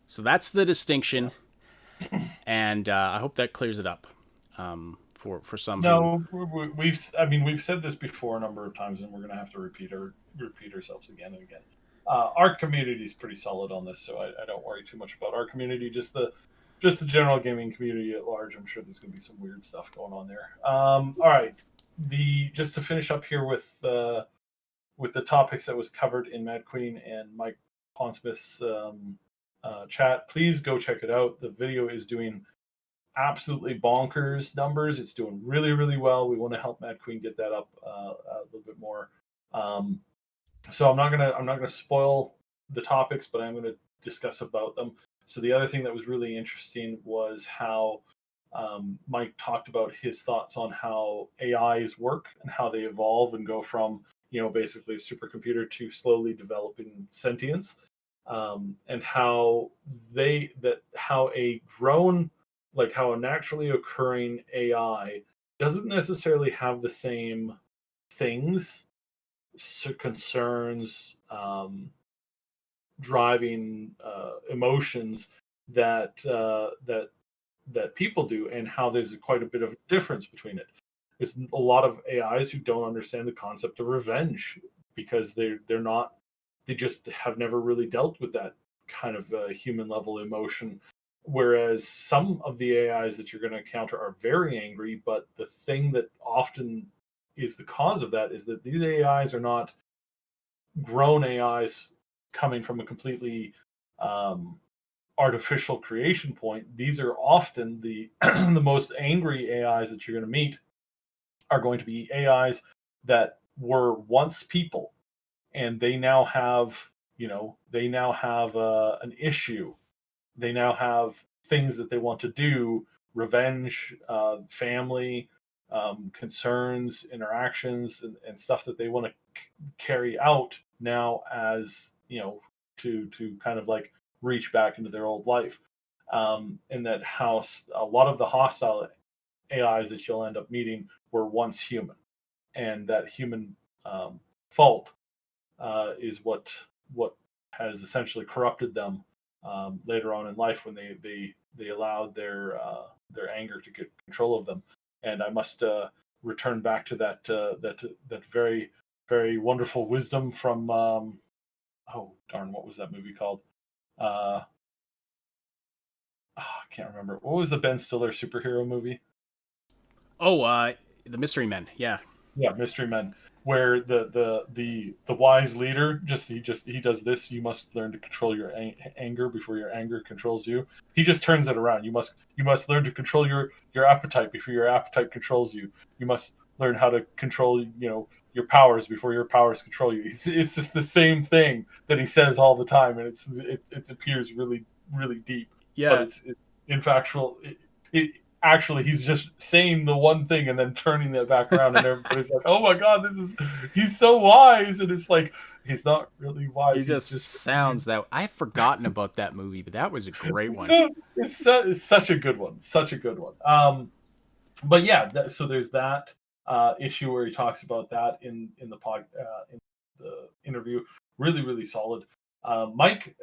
So that's the distinction, and I hope that clears it up for some. No, we've said this before a number of times, and we're going to have to repeat ourselves again and again. Our community is pretty solid on this, so I don't worry too much about our community. Just the general gaming community at large. I'm sure there's going to be some weird stuff going on there. All right, just to finish up here with the topics that was covered in Mad Queen and Mike Pondsmith's chat, please go check it out. The video is doing absolutely bonkers numbers. It's doing really, really well. We want to help Mad Queen get that up a little bit more. So I'm not gonna spoil the topics, but I'm gonna discuss about them. So the other thing that was really interesting was how Mike talked about his thoughts on how AIs work and how they evolve and go from basically a supercomputer to slowly developing sentience, and how how a naturally occurring AI doesn't necessarily have the same things, concerns, driving emotions that people do, and how there's quite a bit of difference between it. There's a lot of AIs who don't understand the concept of revenge because they just have never really dealt with that kind of human level emotion. Whereas some of the AIs that you're going to encounter are very angry, but the thing that often is the cause of that is that these AIs are not grown AIs coming from a completely artificial creation point. These are often the the most angry AIs that you're going to meet are going to be AIs that were once people, and they now have an issue. They now have things that they want to do: revenge, family, concerns, interactions, and stuff that they want to carry out now, as to kind of like reach back into their old life. And that how a lot of the hostile AIs that you'll end up meeting were once human, and that human fault is what has essentially corrupted them later on in life, when they allowed their anger to get control of them. And I must return back to that very, very wonderful wisdom from oh darn, what was that movie called? I can't remember. What was the Ben Stiller superhero movie? Oh, the Mystery Men. Yeah. Yeah, Mystery Men, where the wise leader he does this: you must learn to control your anger before your anger controls you. He just turns it around. You must learn to control your appetite before your appetite controls you. You must learn how to control your powers before your powers control you. It's just the same thing that he says all the time, and it appears really, really deep. Yeah. But it's in factual. Actually, he's just saying the one thing and then turning it back around, and everybody's like, "Oh my god, he's so wise!" And it's like, he's not really wise. He just sounds that. I've forgotten about that movie, but that was a great one. It's such a good one, such a good one. But yeah, so there's that issue where he talks about that in the interview. Really, really solid. Mike,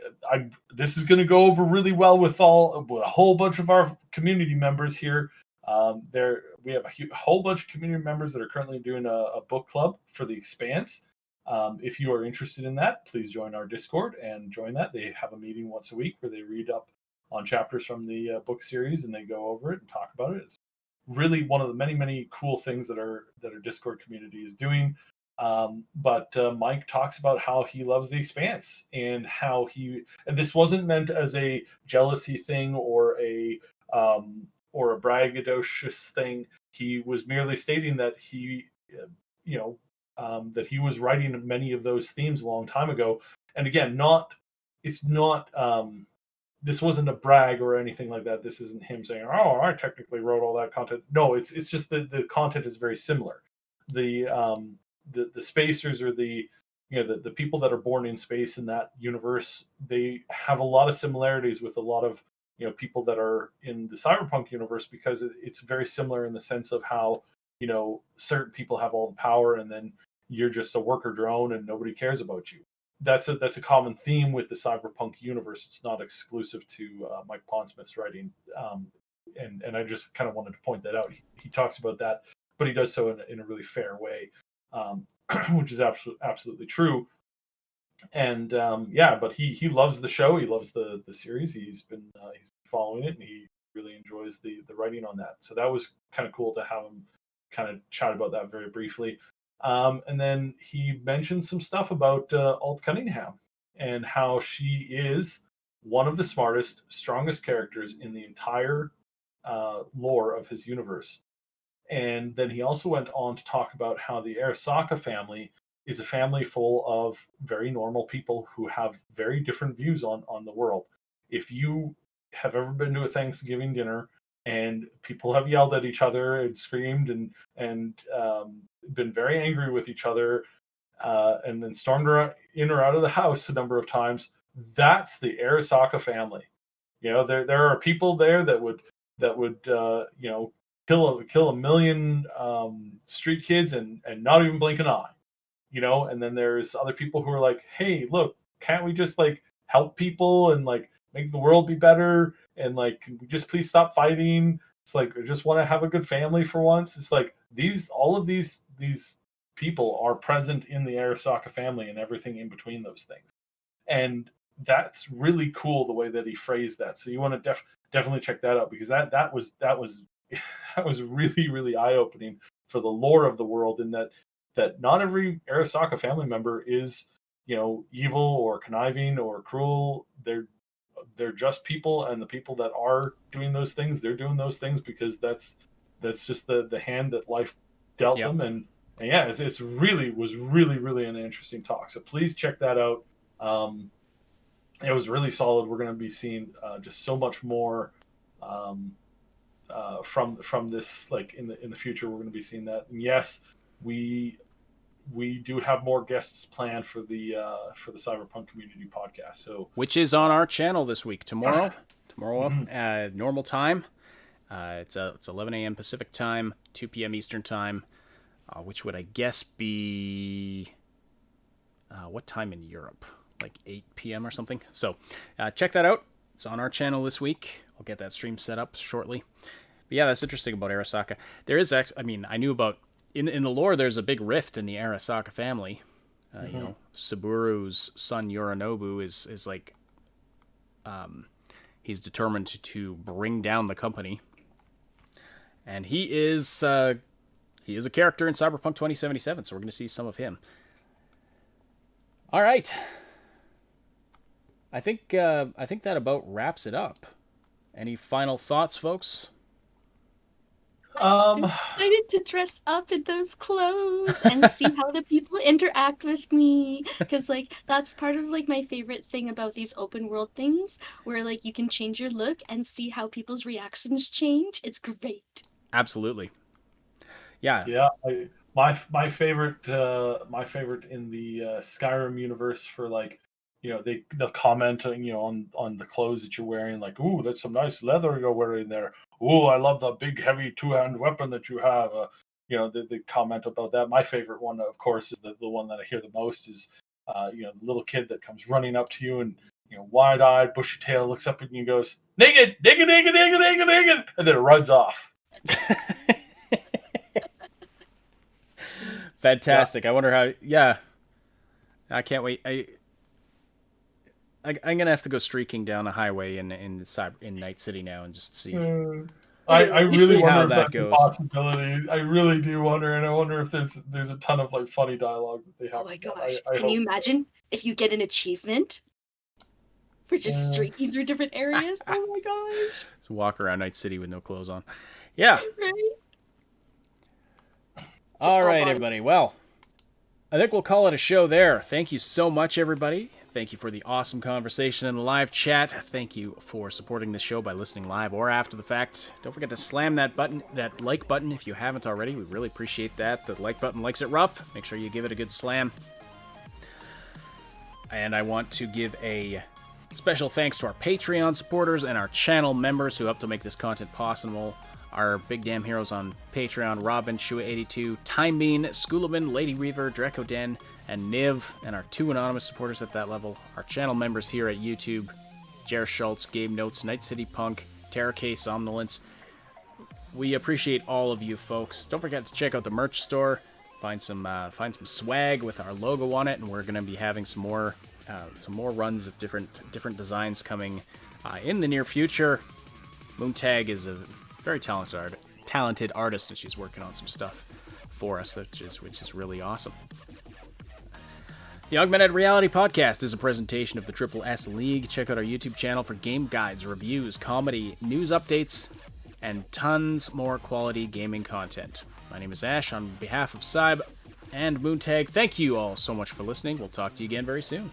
this is going to go over really well with a whole bunch of our community members here. We have a whole bunch of community members that are currently doing a book club for The Expanse. If you are interested in that, please join our Discord and join that. They have a meeting once a week where they read up on chapters from the book series, and they go over it and talk about it. It's really one of the many, many cool things that our Discord community is doing. But Mike talks about how he loves The Expanse, and how and this wasn't meant as a jealousy thing or a braggadocious thing. He was merely stating that that he was writing many of those themes a long time ago. And again, not it's not this wasn't a brag or anything like that. This isn't him saying, "Oh, I technically wrote all that content." No, it's just the content is very similar. The spacers, or the the people that are born in space in that universe, they have a lot of similarities with a lot of people that are in the cyberpunk universe, because it's very similar in the sense of how certain people have all the power, and then you're just a worker drone and nobody cares about you. That's a common theme with the cyberpunk universe. It's not exclusive to Mike Pondsmith's writing, and I just kind of wanted to point that out. He talks about that, but he does so in a really fair way, which is absolutely true. And but he loves the show. He loves the series. He's been following it, and he really enjoys the writing on that. So that was kind of cool to have him kind of chat about that very briefly. And then he mentioned some stuff about Alt Cunningham and how she is one of the smartest, strongest characters in the entire lore of his universe. And then he also went on to talk about how the Arasaka family is a family full of very normal people who have very different views on the world. If you have ever been to a Thanksgiving dinner and people have yelled at each other and screamed and been very angry with each other, and then stormed in or out of the house a number of times, that's the Arasaka family. There are people there that would kill a million street kids and not even blink an eye. And then there's other people who are like, hey, look, can't we just help people and make the world be better, and can we just please stop fighting? It's I just want to have a good family for once. It's all of these people are present in the Arasaka family and everything in between those things. And that's really cool the way that he phrased that. So you want to definitely check that out, because that was that was really, really eye-opening for the lore of the world, in that not every Arasaka family member is evil or conniving or cruel. They're just people, and the people that are doing those things, they're doing those things because that's just the hand that life dealt them. And yeah, it's really an interesting talk. So please check that out. It was really solid. We're going to be seeing just so much more from this. In the future, we're going to be seeing that. And yes, we do have more guests planned for the Cyberpunk Community Podcast. So, which is on our channel this week. Tomorrow, normal time. It's 11 a.m. Pacific time, 2 p.m. Eastern time, which would I guess be what time in Europe? 8 p.m. or something. So check that out. It's on our channel this week. I'll get that stream set up shortly. But yeah, that's interesting about Arasaka. There is actually, I knew about. In the lore, there's a big rift in the Arasaka family. Saburu's son Yorinobu is he's determined to bring down the company, and he is a character in Cyberpunk 2077. So we're going to see some of him. All right, I think that about wraps it up. Any final thoughts, folks? I'm so excited to dress up in those clothes and see how the people interact with me, because that's part of my favorite thing about these open world things, where you can change your look and see how people's reactions change. It's great. Absolutely. Yeah. Yeah. My favorite in the Skyrim universe for they'll comment on the clothes that you're wearing, ooh, that's some nice leather you're wearing there. Ooh, I love the big heavy two-hand weapon that you have. They comment about that. My favorite one, of course, is the one that I hear the most is the little kid that comes running up to you and wide-eyed, bushy tail, looks up at you and goes, naked, naked, naked, naked, naked, naked, and then it runs off. Fantastic. Yeah. I wonder how. Yeah, I can't wait. I'm gonna have to go streaking down a highway in Night City now and just see. I really wonder how if that that's goes. a possibility. I really do wonder, and I wonder if there's a ton of funny dialogue that they have. Oh my gosh! Can you imagine if you get an achievement for just streaking through different areas? Oh my gosh! Just walk around Night City with no clothes on. Yeah. Right? All right, everybody. Well, I think we'll call it a show there. Thank you so much, everybody, Thank you for the awesome conversation in the live chat. Thank you for supporting this show by listening live or after the fact. Don't forget to slam that like button if you haven't already. We really appreciate that. The like button likes it rough. Make sure you give it a good slam. And I want to give a special thanks to our Patreon supporters and our channel members who help to make this content possible. Our big damn heroes on Patreon: Robin, Shua82, Time Bean, Schoolaman, Lady Reaver, Draco Den, and Niv, and our 2 anonymous supporters at that level. Our channel members here at YouTube: Jer Schultz, Game Notes, Night City Punk, Terror K, Somnolence. We appreciate all of you folks. Don't forget to check out the merch store. Find some swag with our logo on it, and we're going to be having some more runs of different designs coming in the near future. Moontag is a very talented artist, and she's working on some stuff for us, which is really awesome. The Augmented Reality Podcast is a presentation of the Triple S League. Check out our YouTube channel for game guides, reviews, comedy, news updates, and tons more quality gaming content. My name is Ash on behalf of Cyb and Moontag. Thank you all so much for listening. We'll talk to you again very soon.